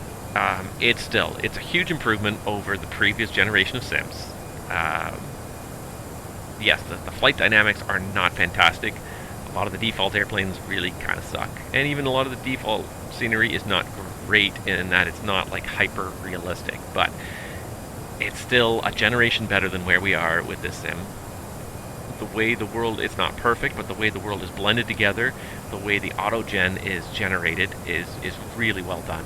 it's a huge improvement over the previous generation of sims. Yes, the flight dynamics are not fantastic. A lot of the default airplanes really kind of suck. And even a lot of the default scenery is not great in that it's not like hyper realistic, but it's still a generation better than where we are with this sim. The way the world, it's not perfect, but the way the world is blended together, the way the auto-gen is generated is really well done.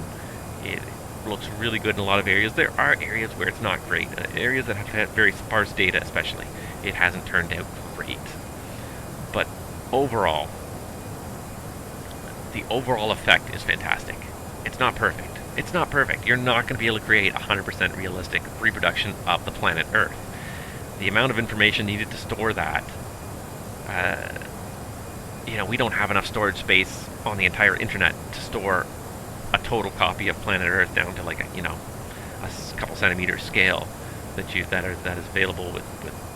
It looks really good in a lot of areas. There are areas where it's not great. Areas that have had very sparse data especially. It hasn't turned out great. But overall, the overall effect is fantastic. It's not perfect. It's not perfect. You're not going to be able to create 100% realistic reproduction of the planet Earth. The amount of information needed to store that, we don't have enough storage space on the entire internet to store a total copy of planet Earth down to like a couple centimeter scale that is available with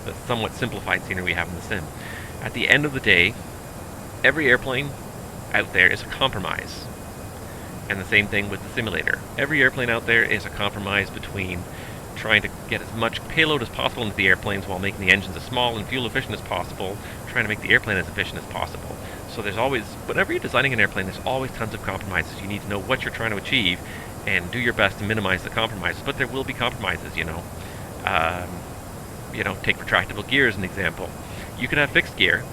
the somewhat simplified scenery we have in the sim. At the end of the day, every airplane out there is a compromise. And the same thing with the simulator. Every airplane out there is a compromise between trying to get as much payload as possible into the airplanes while making the engines as small and fuel efficient as possible, trying to make the airplane as efficient as possible. So there's always, whenever you're designing an airplane, there's always tons of compromises. You need to know what you're trying to achieve and do your best to minimize the compromises, but there will be compromises, take retractable gear as an example. You can have fixed gear.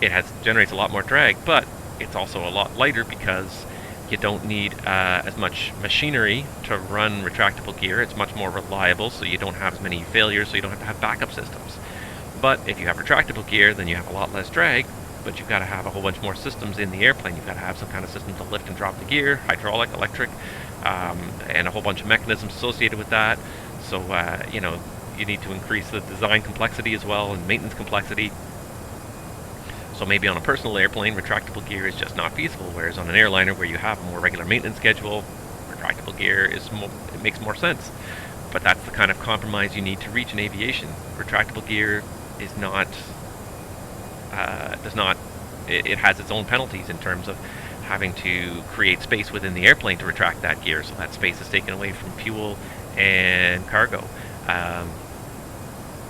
It generates a lot more drag, but it's also a lot lighter because you don't need as much machinery to run retractable gear. It's much more reliable, so you don't have as many failures, so you don't have to have backup systems. But if you have retractable gear, then you have a lot less drag, but you've got to have a whole bunch more systems in the airplane. You've got to have some kind of system to lift and drop the gear, hydraulic, electric, and a whole bunch of mechanisms associated with that. So, you need to increase the design complexity as well and maintenance complexity. So maybe on a personal airplane, retractable gear is just not feasible, whereas on an airliner where you have a more regular maintenance schedule, retractable gear it makes more sense. But that's the kind of compromise you need to reach in aviation. Retractable gear is not, it has its own penalties in terms of having to create space within the airplane to retract that gear, so that space is taken away from fuel and cargo.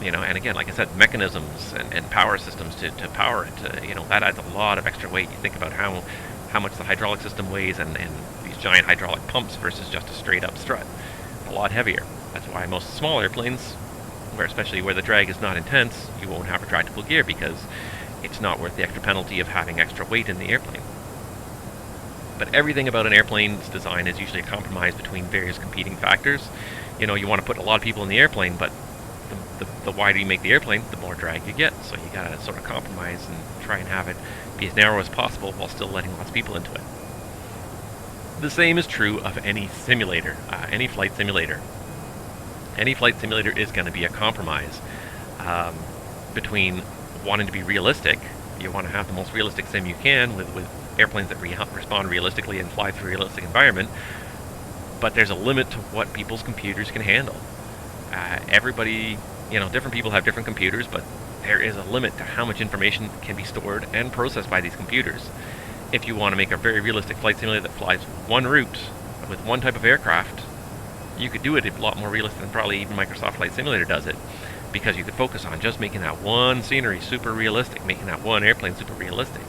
And again, like I said, mechanisms and power systems to power it, that adds a lot of extra weight. You think about how much the hydraulic system weighs and these giant hydraulic pumps versus just a straight up strut. A lot heavier. That's why most small airplanes, especially where the drag is not intense, you won't have retractable gear because it's not worth the extra penalty of having extra weight in the airplane. But everything about an airplane's design is usually a compromise between various competing factors. You know, you want to put a lot of people in the airplane, but the wider you make the airplane, the more drag you get. So you gotta sort of compromise and try and have it be as narrow as possible while still letting lots of people into it. The same is true of any simulator, any flight simulator. Any flight simulator is going to be a compromise between wanting to be realistic. You want to have the most realistic sim you can with airplanes that respond realistically and fly through a realistic environment, but there's a limit to what people's computers can handle. Everybody, you know, different people have different computers, but there is a limit to how much information can be stored and processed by these computers. If you want to make a very realistic flight simulator that flies one route with one type of aircraft, you could do it a lot more realistic than probably even Microsoft Flight Simulator does it, because you could focus on just making that one scenery super realistic, making that one airplane super realistic.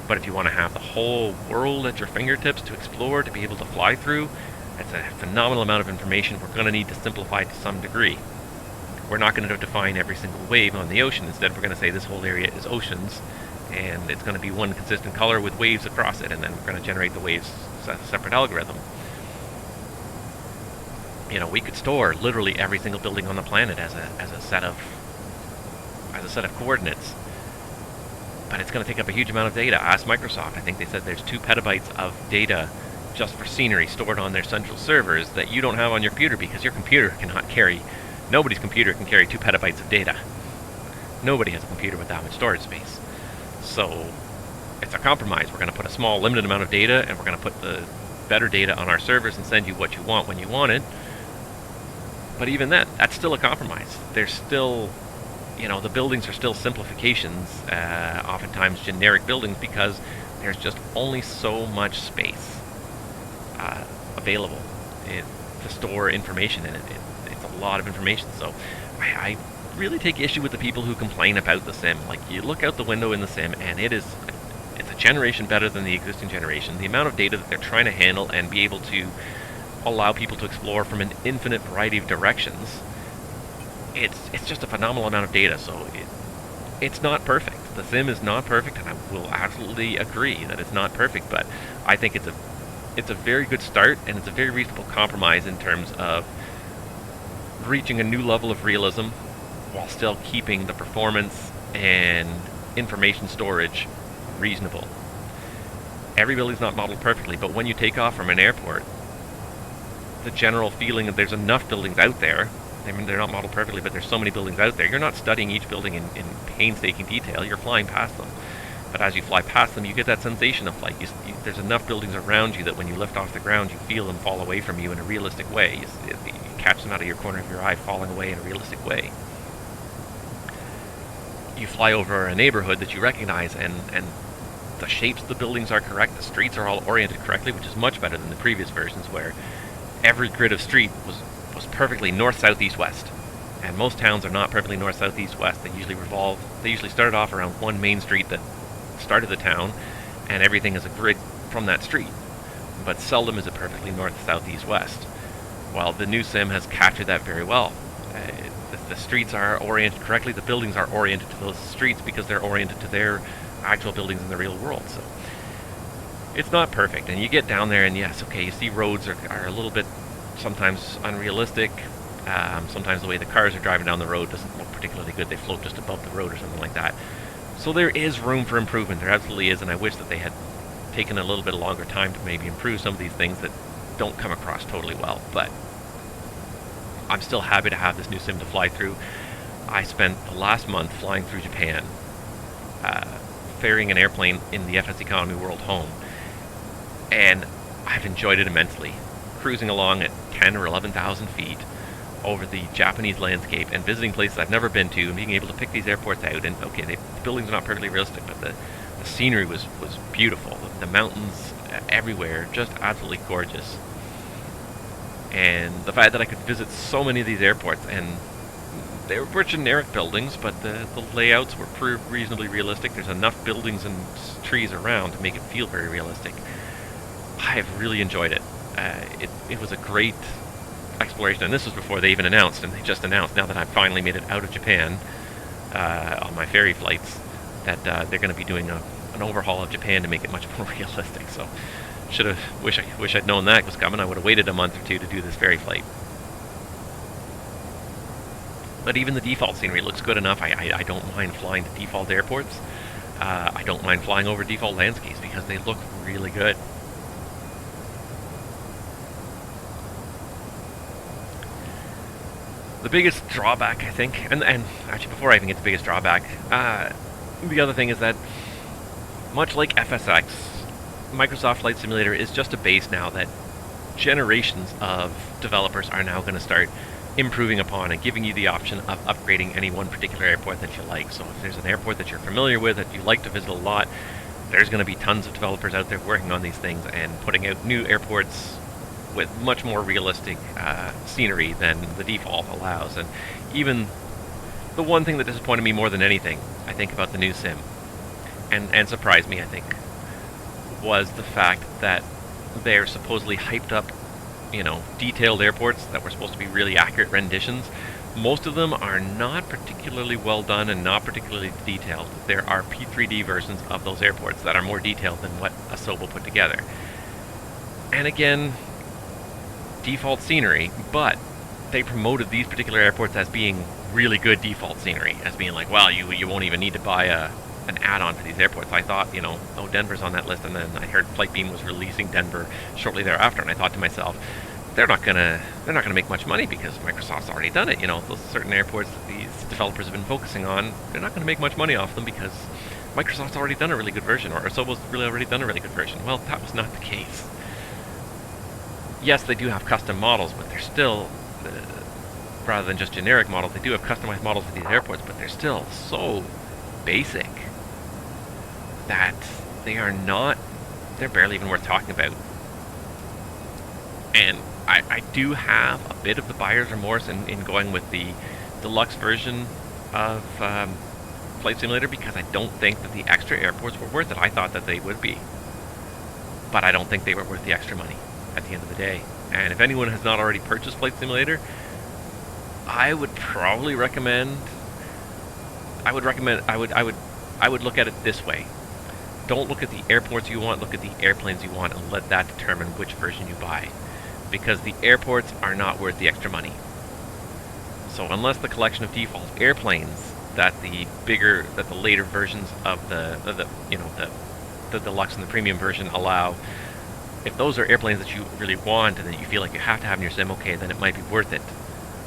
But if you want to have the whole world at your fingertips to explore, to be able to fly through, that's a phenomenal amount of information we're going to need to simplify to some degree. We're not going to define every single wave on the ocean. Instead, we're going to say this whole area is oceans, and it's going to be one consistent color with waves across it, and then we're going to generate the waves as a separate algorithm. You know, we could store literally every single building on the planet as a set of coordinates, but it's going to take up a huge amount of data. Ask Microsoft. I think they said there's 2 petabytes of data just for scenery stored on their central servers that you don't have on your computer, because your computer cannot carry. Nobody's computer can carry 2 petabytes of data. Nobody has a computer with that much storage space. So it's a compromise. We're going to put a small limited amount of data, and we're going to put the better data on our servers and send you what you want when you want it. But even then, that's still a compromise. There's still, you know, the buildings are still simplifications, oftentimes generic buildings, because there's just only so much space available to store information in it. It's a lot of information. So I really take issue with the people who complain about the sim. Like, you look out the window in the sim, and it's a generation better than the existing generation. The amount of data that they're trying to handle and be able to allow people to explore from an infinite variety of directions, it's just a phenomenal amount of data. So it's not perfect. The sim is not perfect, and I will absolutely agree that it's not perfect, but I think it's a very good start, and it's a very reasonable compromise in terms of reaching a new level of realism while still keeping the performance and information storage reasonable. Every building's not modeled perfectly, but when you take off from an airport, the general feeling that there's enough buildings out there. I mean, they're not modeled perfectly, but there's so many buildings out there. You're not studying each building in painstaking detail. You're flying past them. But as you fly past them, you get that sensation of flight. There's enough buildings around you that when you lift off the ground, you feel them fall away from you in a realistic way. You catch them out of your corner of your eye falling away in a realistic way. You fly over a neighborhood that you recognize, and the shapes of the buildings are correct. The streets are all oriented correctly, which is much better than the previous versions, where every grid of street was perfectly north, south, east, west. And most towns are not perfectly north, south, east, west. They usually started off around one main street that started the town, and everything is a grid from that street. But seldom is it perfectly north, south, east, west. While the new sim has captured that very well. The streets are oriented correctly. The buildings are oriented to those streets because they're oriented to their actual buildings in the real world. So it's not perfect, and you get down there, and yes, okay, you see roads are a little bit sometimes unrealistic. Sometimes the way the cars are driving down the road doesn't look particularly good. They float just above the road or something like that. So there is room for improvement. There absolutely is, and I wish that they had taken a little bit longer time to maybe improve some of these things that don't come across totally well. But I'm still happy to have this new sim to fly through. I spent the last month flying through Japan, ferrying an airplane in the FS Economy World home, and I've enjoyed it immensely. Cruising along at 10 or 11,000 feet over the Japanese landscape and visiting places I've never been to, and being able to pick these airports out. And okay, the buildings are not perfectly realistic, but the scenery was beautiful. The mountains everywhere, just absolutely gorgeous. And the fact that I could visit so many of these airports, and they were generic buildings, but the layouts were reasonably realistic. There's enough buildings and trees around to make it feel very realistic. I have really enjoyed it. It was a great exploration, and this was before they even announced, and they just announced, now that I've finally made it out of Japan on my ferry flights, that they're going to be doing an overhaul of Japan to make it much more realistic. So wish I'd known that was coming. I would have waited a month or two to do this ferry flight. But even the default scenery looks good enough. I don't mind flying to default airports. I don't mind flying over default landscapes because they look really good. The biggest drawback, I think, and actually before I even get to the biggest drawback, the other thing is that, much like FSX, Microsoft Flight Simulator is just a base now that generations of developers are now going to start improving upon and giving you the option of upgrading any one particular airport that you like. So if there's an airport that you're familiar with, that you like to visit a lot, there's going to be tons of developers out there working on these things and putting out new airports with much more realistic scenery than the default allows. And even the one thing that disappointed me more than anything, I think, about the new sim, and surprised me, I think, was the fact that they're supposedly hyped up, detailed airports that were supposed to be really accurate renditions. Most of them are not particularly well done and not particularly detailed. There are P3D versions of those airports that are more detailed than what Asobo put together. And again, default scenery, but they promoted these particular airports as being really good default scenery, as being like, well, you won't even need to buy an add-on to these airports. I thought, oh, Denver's on that list, and then I heard Flightbeam was releasing Denver shortly thereafter, and I thought to myself, they're not gonna make much money because Microsoft's already done it. Those certain airports that these developers have been focusing on, they're not gonna make much money off them because Microsoft's already done a really good version, or Asobo's really already done a really good version. Well, that was not the case. Yes, they do have custom models, but they're still, rather than just generic models, they do have customized models for these airports, but they're still so basic that they're barely even worth talking about. And I do have a bit of the buyer's remorse in going with the deluxe version of Flight Simulator, because I don't think that the extra airports were worth it. I thought that they would be, but I don't think they were worth the extra money at the end of the day. And if anyone has not already purchased Flight Simulator, I would look at it this way. Don't look at the airports you want, look at the airplanes you want, and let that determine which version you buy. Because the airports are not worth the extra money. So unless the collection of default airplanes that the later versions of the deluxe and the premium version allow, if those are airplanes that you really want and that you feel like you have to have in your sim, okay, then it might be worth it.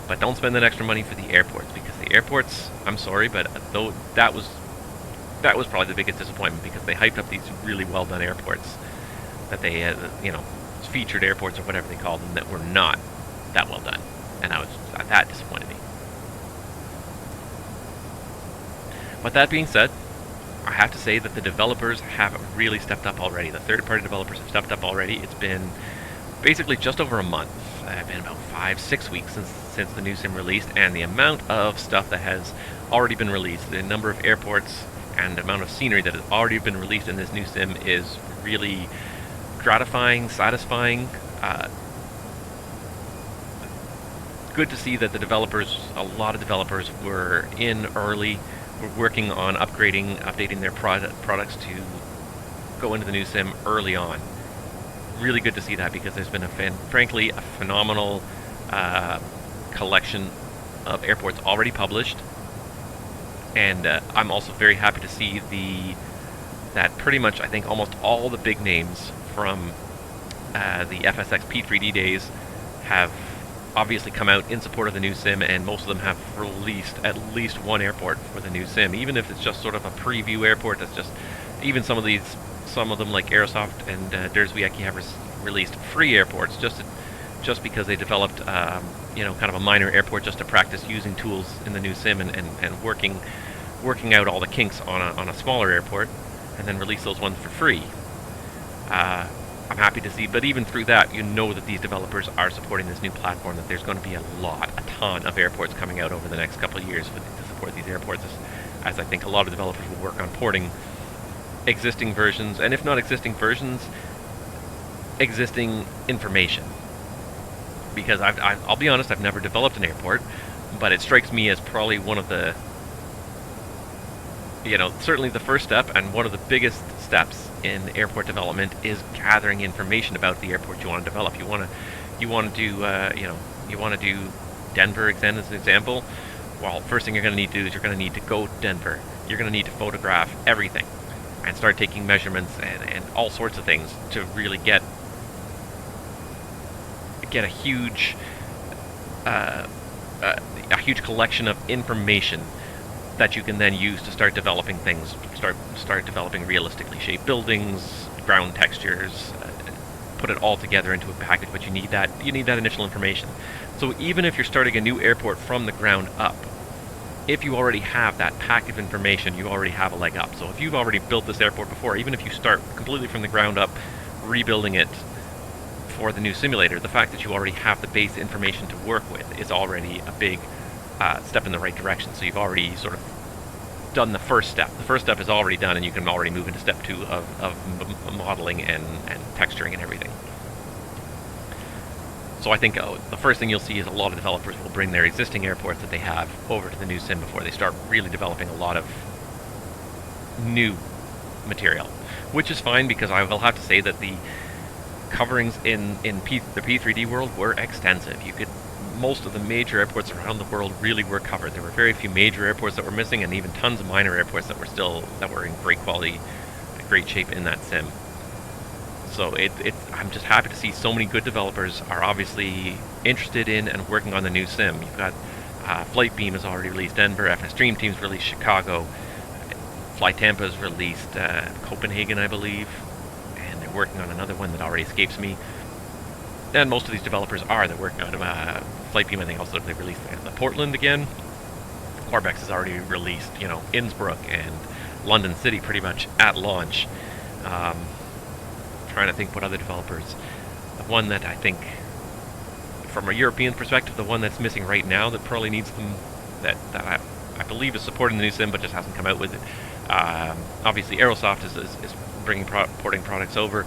But don't spend that extra money for the airports, because the airports, I'm sorry, but though that was probably the biggest disappointment, because they hyped up these really well done airports that they featured airports or whatever they called them, that were not that well done, and that disappointed me. But that being said, I have to say that the developers have really stepped up already. The third-party developers have stepped up already. It's been basically just over a month. It's been about 5-6 weeks since the new sim released, and the amount of stuff that has already been released, the number of airports and the amount of scenery that has already been released in this new sim is really gratifying, satisfying. Good to see that a lot of developers were in early, were working on updating their products to go into the new sim early on. Really good to see that, because there's been frankly a phenomenal collection of airports already published, and I'm also very happy to see that pretty much, I think, almost all the big names from the FSX P3D days have obviously come out in support of the new sim, and most of them have released at least one airport for the new sim, even if it's just sort of a preview airport. That's just, even some of them like Aerosoft and Derzwiecki have released free airports just because they developed kind of a minor airport just to practice using tools in the new sim and working out all the kinks on a smaller airport, and then release those ones for free. I'm happy to see, but even through that, that these developers are supporting this new platform, that there's going to be a ton of airports coming out over the next couple of years to support these airports, as I think a lot of developers will work on porting existing versions, and if not existing versions, existing information. Because I'll be honest, I've never developed an airport, but it strikes me as probably one of the you know, certainly the first step and one of the biggest steps in airport development is gathering information about the airport you want to develop. You want to do, you want to do Denver as an example. Well, first thing you're going to need to do is you're going to need to go to Denver. You're going to need to photograph everything and start taking measurements and all sorts of things to really get a huge collection of information that you can then use to start developing things, start developing realistically shaped buildings, ground textures, put it all together into a package. But you need that initial information. So even if you're starting a new airport from the ground up, if you already have that pack of information, you already have a leg up. So if you've already built this airport before, even if you start completely from the ground up, rebuilding it for the new simulator, the fact that you already have the base information to work with is already a big step in the right direction. So you've already sort of done the first step. The first step is already done, and you can already move into step 2 of modeling and texturing and everything. So I think the first thing you'll see is a lot of developers will bring their existing airports that they have over to the new sim before they start really developing a lot of new material, which is fine, because I will have to say that the coverings in the P3D world were extensive. Most of the major airports around the world really were covered. There were very few major airports that were missing, and even tons of minor airports that were in great quality, great shape in that sim. So I'm just happy to see so many good developers are obviously interested in and working on the new sim. You've got Flightbeam has already released Denver, FS Dream Team's released Chicago, Fly Tampa's released Copenhagen, I believe, and they're working on another one that already escapes me. And most of these developers they're working on Flightbeam. I think also they released Portland again. Orbex has already released, Innsbruck and London City pretty much at launch. Trying to think what other developers. The one that I think, from a European perspective, the one that's missing right now that probably needs them, that I believe is supporting the new sim but just hasn't come out with it. Obviously, Aerosoft is porting products over.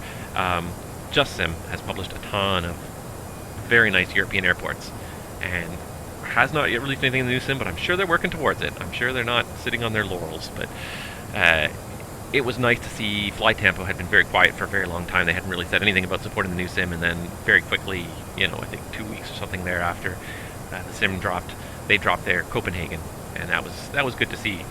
JustSim has published a ton of very nice European airports and has not yet released anything in the new sim, but I'm sure they're working towards it. I'm sure they're not sitting on their laurels, but it was nice to see Fly Tampa had been very quiet for a very long time. They hadn't really said anything about supporting the new sim, and then very quickly, I think 2 weeks or something thereafter, the sim dropped. They dropped their Copenhagen, and that was good to see.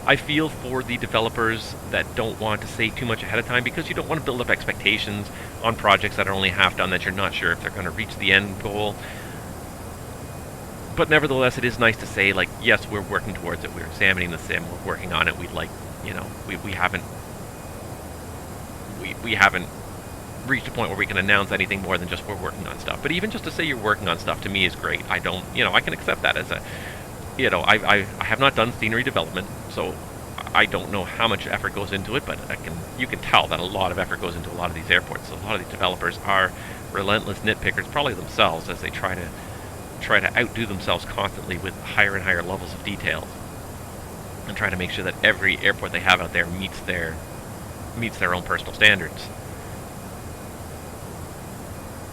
I feel for the developers that don't want to say too much ahead of time, because you don't want to build up expectations on projects that are only half done, that you're not sure if they're going to reach the end goal. But nevertheless, it is nice to say, like, yes, we're working towards it. We're examining the sim. We're working on it. We haven't reached a point where we can announce anything more than just we're working on stuff. But even just to say you're working on stuff, to me, is great. I can accept that as a, I have not done scenery development, so I don't know how much effort goes into it, but you can tell that a lot of effort goes into a lot of these airports. So a lot of these developers are relentless nitpickers, probably themselves, as they try to outdo themselves constantly with higher and higher levels of detail, and try to make sure that every airport they have out there meets their own personal standards.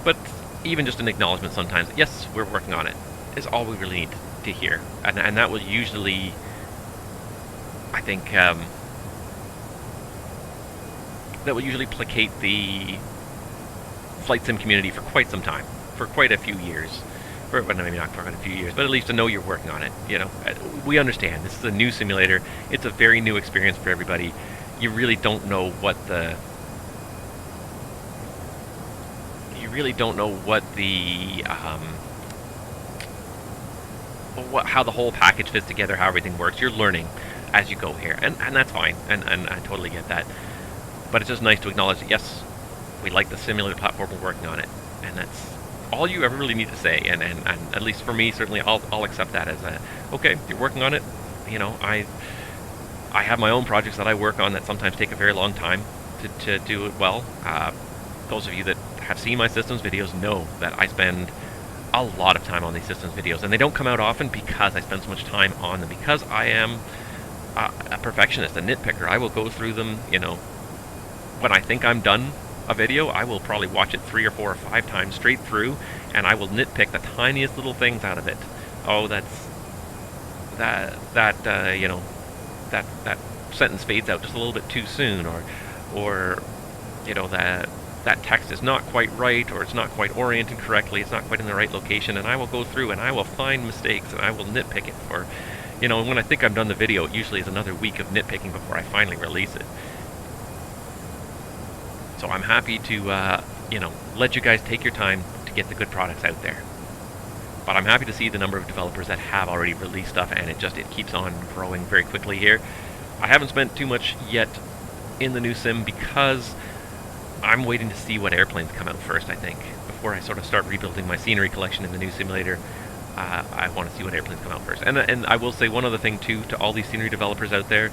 But even just an acknowledgement sometimes, yes, we're working on it, is all we really need to hear, and that will usually, I think, that will usually placate the flight sim community for quite some time, for quite a few years. Maybe not for quite a few years, but at least to know you're working on it. We understand this is a new simulator. It's a very new experience for everybody. You really don't know how the whole package fits together, how everything works. You're learning as you go here, and that's fine, and I totally get that. But it's just nice to acknowledge that, yes, we like the simulator platform, we're working on it, and that's all you ever really need to say. And at least for me, certainly, I'll accept that as okay, you're working on it. I have my own projects that I work on that sometimes take a very long time to do it well. Those of you that have seen my systems videos know that I spend a lot of time on these systems videos, and they don't come out often because I spend so much time on them, because I am a perfectionist, a nitpicker. I will go through them, when I think I'm done a video, I will probably watch it 3 or 4 or 5 times straight through, and I will nitpick the tiniest little things out of it. Oh, you know, that sentence fades out just a little bit too soon, or you know, that text is not quite right, or it's not quite oriented correctly, it's not quite in the right location, and I will go through and I will find mistakes and I will nitpick it for, you know, and when I think I'm done the video, it usually is another week of nitpicking before I finally release it. So I'm happy to, you know, let you guys take your time to get the good products out there. But I'm happy to see the number of developers that have already released stuff, and it keeps on growing very quickly here. I haven't spent too much yet in the new sim because I'm waiting to see what airplanes come out first, I think. Before I sort of start rebuilding my scenery collection in the new simulator, I want to see what airplanes come out first. And I will say one other thing too, to all these scenery developers out there,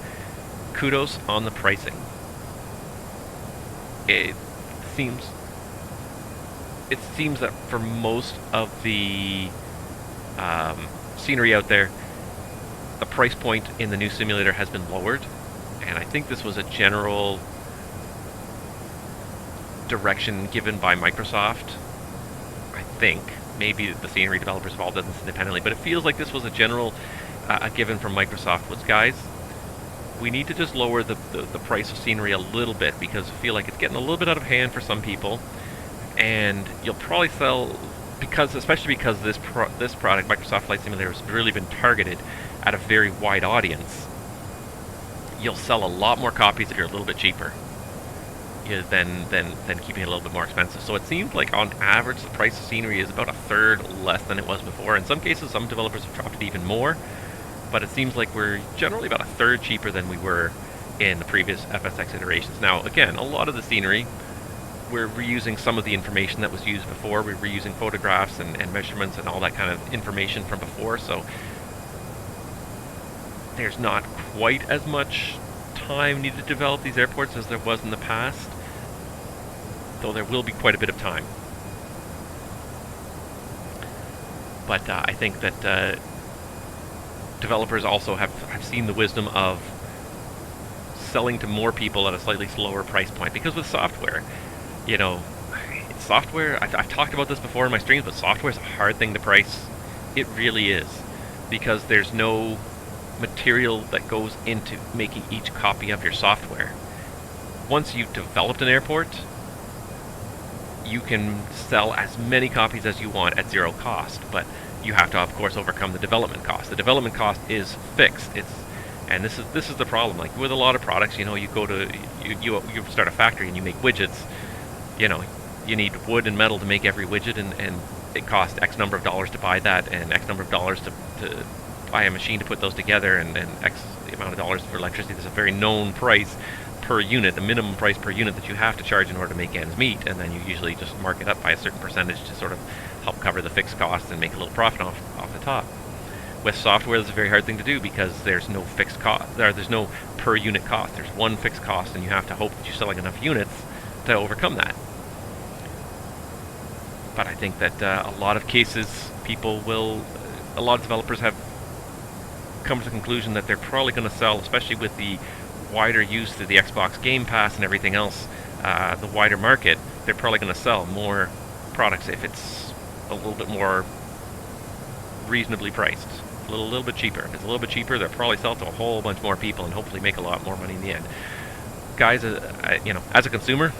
kudos on the pricing. It seems that for most of the scenery out there, the price point in the new simulator has been lowered, and I think this was a general direction given by Microsoft. I think maybe the scenery developers have all done this independently, but it feels like this was a general a given from Microsoft was, guys, we need to just lower the price of scenery a little bit, because I feel like it's getting a little bit out of hand for some people, and you'll probably sell, especially because this product, Microsoft Flight Simulator, has really been targeted at a very wide audience. You'll sell a lot more copies if you're a little bit cheaper than keeping it a little bit more expensive. So it seems like on average the price of scenery is about a third less than it was before. In some cases, some developers have dropped it even more, but it seems like we're generally about a third cheaper than we were in the previous FSX iterations. Now, again, a lot of the scenery, we're reusing some of the information that was used before. We're reusing photographs and measurements and all that kind of information from before, so there's not quite as much time needed to develop these airports as there was in the past, though there will be quite a bit of time. But I think that developers also have seen the wisdom of selling to more people at a slightly slower price point, because with software, you know, software, I've talked about this before in my streams, but software is a hard thing to price. It really is, because there's no material that goes into making each copy of your software. Once you've developed an airport, you can sell as many copies as you want at zero cost, but you have to, of course, overcome the development cost. The development cost is fixed. And this is the problem. Like with a lot of products, you know, you go to you start a factory and you make widgets. You know, you need wood and metal to make every widget, and it costs X number of dollars to buy that, and X number of dollars to buy a machine to put those together, and X amount of dollars for electricity. There's a very known price per unit, the minimum price per unit that you have to charge in order to make ends meet, and then you usually just mark it up by a certain percentage to sort of help cover the fixed costs and make a little profit off the top. With software, it's a very hard thing to do, because there's no fixed cost, there's no per unit cost. There's one fixed cost, and you have to hope that you're selling enough units to overcome that. But I think that a lot of cases, a lot of developers have come to the conclusion that they're probably going to sell, especially with the wider use through the Xbox Game Pass and everything else, the wider market, they're probably going to sell more products if it's a little bit more reasonably priced, a little bit cheaper. If it's a little bit cheaper, they'll probably sell to a whole bunch more people and hopefully make a lot more money in the end. Guys, you know, as a consumer,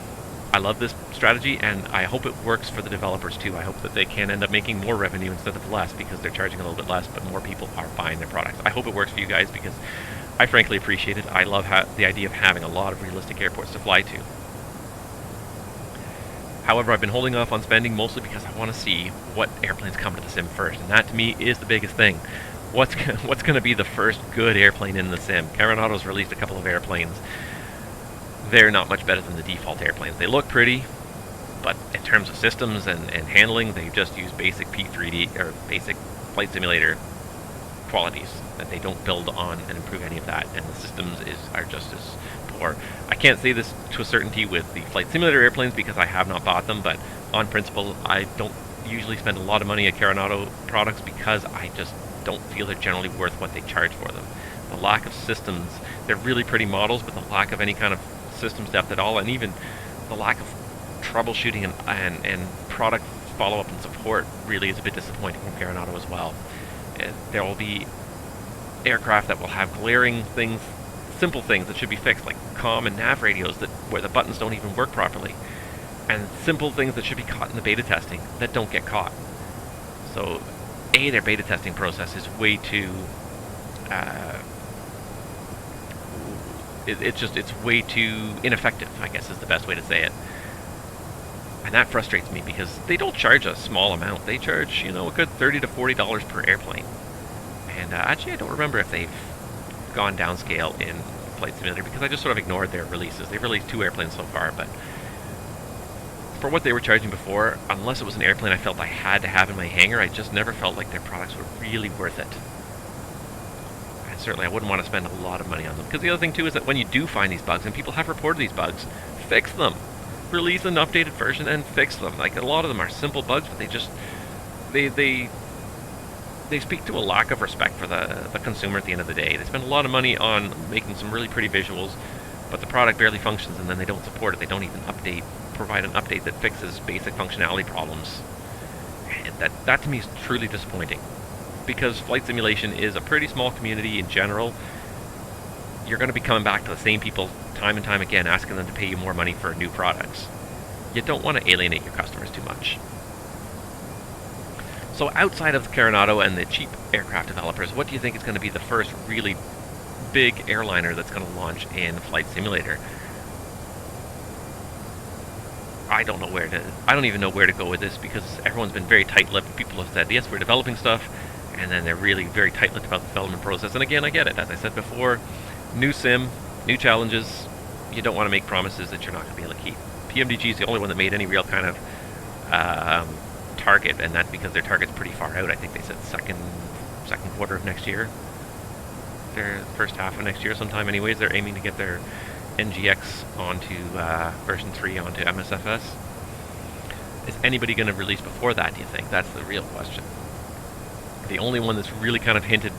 I love this strategy, and I hope it works for the developers too. I hope that they can end up making more revenue instead of less, because they're charging a little bit less, but more people are buying their products. I hope it works for you guys, because I frankly appreciate it. I love the idea of having a lot of realistic airports to fly to. However, I've been holding off on spending mostly because I want to see what airplanes come to the sim first, and that to me is the biggest thing. What's going to be the first good airplane in the sim? Aeronauto's released a couple of airplanes. They're not much better than the default airplanes. They look pretty, but in terms of systems and handling, they just use basic P3D or basic flight simulator qualities that they don't build on and improve any of that, and the systems are just as poor. I can't say this to a certainty with the flight simulator airplanes because I have not bought them, but on principle, I don't usually spend a lot of money at Aeronauto products because I just don't feel they're generally worth what they charge for them. The lack of systems, they're really pretty models, but the lack of any kind of systems depth at all, and even the lack of troubleshooting and product follow-up and support really is a bit disappointing from Aeronauto as well. There will be aircraft that will have glaring things, simple things that should be fixed, like comm and nav radios where the buttons don't even work properly, and simple things that should be caught in the beta testing that don't get caught. So, their beta testing process is way too. It's way too ineffective, I guess is the best way to say it. And that frustrates me because they don't charge a small amount. They charge, a good $30 to $40 per airplane. And actually, I don't remember if they've gone downscale in Flight Simulator because I just sort of ignored their releases. They've released 2 airplanes so far, but for what they were charging before, unless it was an airplane I felt I had to have in my hangar, I just never felt like their products were really worth it. And certainly I wouldn't want to spend a lot of money on them. Because the other thing too is that when you do find these bugs, and people have reported these bugs, fix them. Release an updated version and fix them. Like, a lot of them are simple bugs, but they just they speak to a lack of respect for the consumer at the end of the day. They spend a lot of money on making some really pretty visuals, but the product barely functions, and then they don't support it. They don't even provide an update that fixes basic functionality problems. And that to me is truly disappointing, because flight simulation is a pretty small community in general. You're going to be coming back to the same people time and time again, asking them to pay you more money for new products. You don't want to alienate your customers too much. So outside of the Coronado and the cheap aircraft developers, what do you think is going to be the first really big airliner that's going to launch in Flight Simulator? I don't even know where to go with this, because everyone's been very tight-lipped. People have said, yes, we're developing stuff, and then they're really very tight-lipped about the development process. And again, I get it. As I said before, new sim, new challenges, you don't want to make promises that you're not going to be able to keep. PMDG is the only one that made any real kind of target, and that's because their target's pretty far out. I think they said second quarter of next year. Their first half of next year sometime anyways. They're aiming to get their NGX onto version 3 onto MSFS. Is anybody going to release before that, do you think? That's the real question. The only one that's really kind of hinted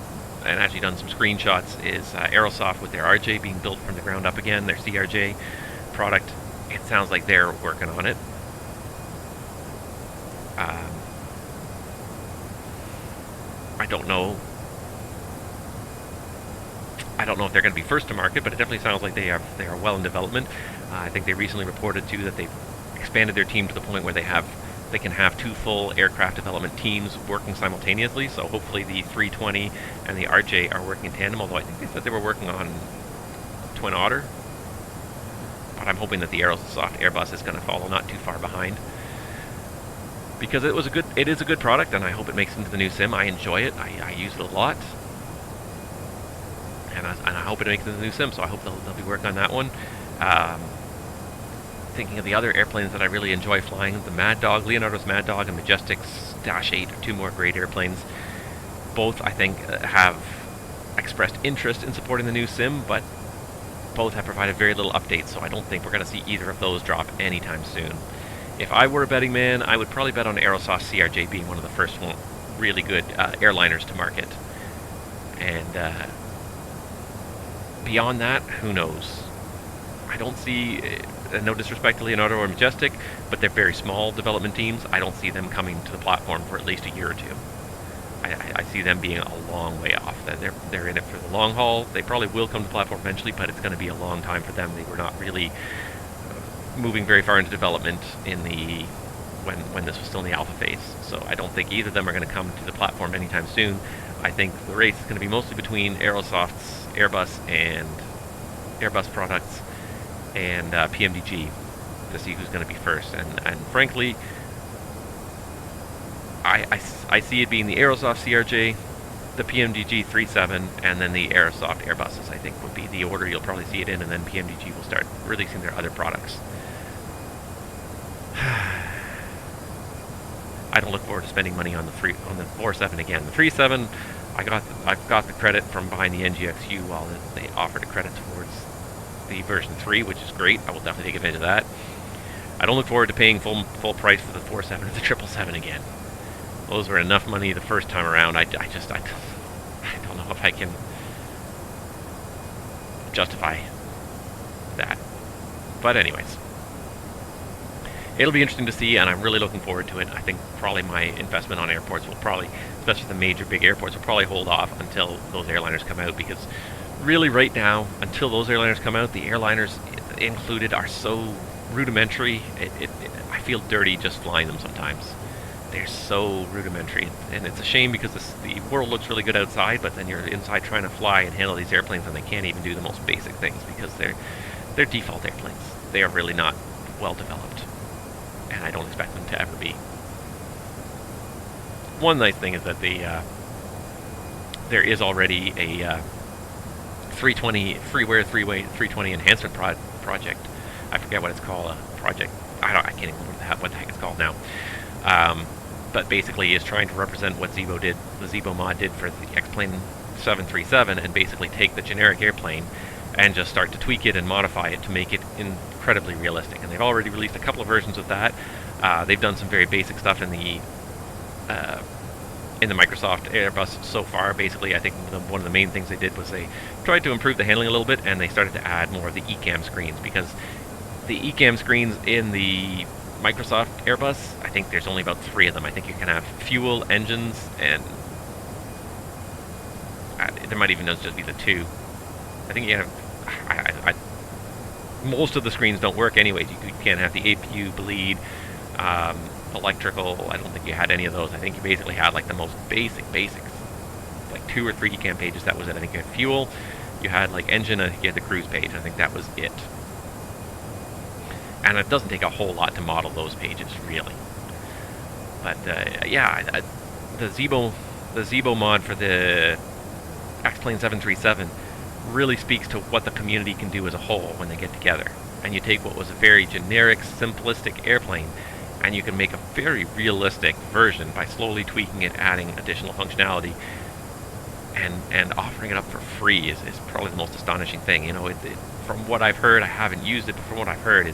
and actually done some screenshots is Aerosoft with their RJ being built from the ground up again, their CRJ product. It sounds like they're working on it. I don't know. I don't know if they're going to be first to market, but it definitely sounds like they are well in development. I think they recently reported too that they've expanded their team to the point where they can have 2 full aircraft development teams working simultaneously. So hopefully the 320 and the RJ are working in tandem. Although I think they said they were working on Twin Otter, but I'm hoping that the Aerosoft Airbus is going to follow not too far behind, because it is a good product, and I hope it makes it into the new sim. I enjoy it. I use it a lot. And I hope it makes it into the new sim, so I hope they'll be working on that one. Thinking of the other airplanes that I really enjoy flying, the Mad Dog, Leonardo's Mad Dog, and Majestic's Dash 8 are 2 more great airplanes. Both, I think, have expressed interest in supporting the new sim, but both have provided very little updates, so I don't think we're going to see either of those drop anytime soon. If I were a betting man, I would probably bet on Aerosoft CRJ being one of the first really good airliners to market. And beyond that, who knows? I don't see, no disrespect to Leonardo or Majestic, but they're very small development teams. I don't see them coming to the platform for at least a year or 2. I see them being a long way off. They're in it for the long haul. They probably will come to the platform eventually, but it's going to be a long time for them. They were not really moving very far into development in when this was still in the alpha phase. So I don't think either of them are going to come to the platform anytime soon. I think the race is going to be mostly between Aerosoft's Airbus and Airbus products and PMDG to see who's going to be first. And frankly, I see it being the Aerosoft CRJ, the PMDG 37, and then the Aerosoft Airbuses, I think, would be the order you'll probably see it in, and then PMDG will start releasing their other products. I don't look forward to spending money on the 4.7 again. The 3.7, I've got the credit from buying the NGXU while they offered a credit towards the version 3, which is great. I will definitely take advantage of that. I don't look forward to paying full price for the 4.7 or the 777 again. Those were enough money the first time around. I don't know if I can justify that. But anyways, it'll be interesting to see, and I'm really looking forward to it. I think probably my investment on airports will probably, especially the major big airports, will probably hold off until those airliners come out, because really right now, until those airliners come out, the airliners included are so rudimentary. I feel dirty just flying them sometimes. They're so rudimentary, and it's a shame because the world looks really good outside, but then you're inside trying to fly and handle these airplanes, and they can't even do the most basic things because they're default airplanes. They are really not well developed, and I don't expect them to ever be. One nice thing is that there is already a 320 freeware 320 enhancement project. I forget what it's called. A project. I can't even remember what the heck it's called now. But basically is trying to represent what Zibo did, the Zibo mod did for the X-Plane 737, and basically take the generic airplane and just start to tweak it and modify it to make it incredibly realistic. And they've already released a couple of versions of that. They've done some very basic stuff in the Microsoft Airbus so far. Basically, I think one of the main things they did was they tried to improve the handling a little bit, and they started to add more of the ECAM screens, because the ECAM screens in the Microsoft Airbus, I think there's only about 3 of them. I think you can have fuel, engines, and there might even just be the 2. I think you have... most of the screens don't work anyways. You can't have the APU bleed, electrical. I don't think you had any of those. I think you basically had like the most basics, like 2 or 3 ECAM pages. That was it. I think you had fuel, you had like engine, and you had the cruise page. I think that was it. And it doesn't take a whole lot to model those pages, really. But yeah, the Zibo mod for the X-Plane 737 really speaks to what the community can do as a whole when they get together. And you take what was a very generic, simplistic airplane, and you can make a very realistic version by slowly tweaking it, adding additional functionality, and offering it up for free is probably the most astonishing thing. You know, from what I've heard, I haven't used it, but from what I've heard,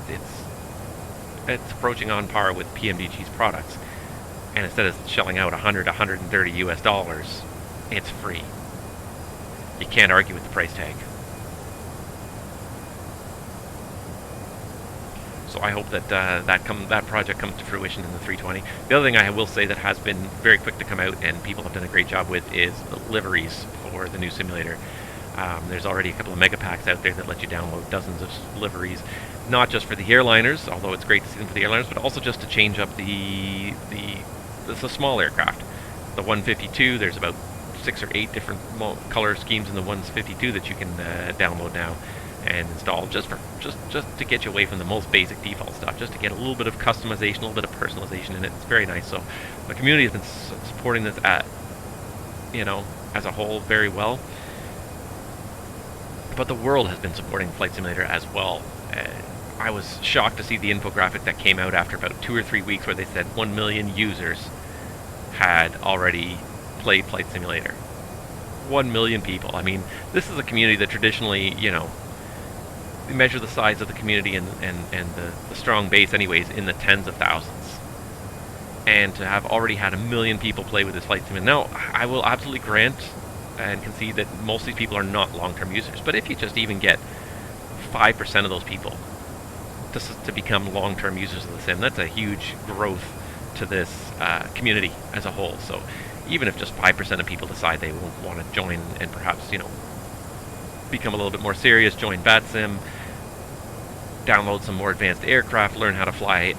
it's approaching on par with PMDG's products. And instead of shelling out $130 US, it's free. You can't argue with the price tag. So I hope that that project comes to fruition in the 320. The other thing I will say that has been very quick to come out, and people have done a great job with, is the liveries for the new simulator. There's already a couple of mega packs out there that let you download dozens of liveries, not just for the airliners, although it's great to see them for the airliners, but also just to change up the small aircraft. The 152, there's about 6 or 8 different color schemes in the 152 that you can download now and install, just to get you away from the most basic default stuff, just to get a little bit of customization, a little bit of personalization in it. It's very nice. So the community has been supporting this as a whole very well. But the world has been supporting Flight Simulator as well. I was shocked to see the infographic that came out after about 2 or 3 weeks, where they said 1 million users had already played Flight Simulator. 1 million people. I mean, this is a community that traditionally, they measure the size of the community and the strong base anyways in the tens of thousands. And to have already had 1 million people play with this Flight Simulator. Now, I will absolutely grant and concede that most of these people are not long-term users. But if you just even get 5% of those people to become long-term users of the sim, that's a huge growth to this community as a whole. So even if just 5% of people decide they will want to join and perhaps, become a little bit more serious, join VATSIM, download some more advanced aircraft, learn how to fly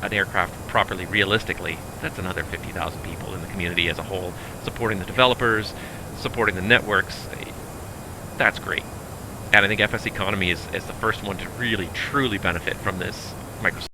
an aircraft properly, realistically, that's another 50,000 people in the community as a whole, supporting the developers, supporting the networks. That's great. And I think FS Economy is the first one to really, truly benefit from this Microsoft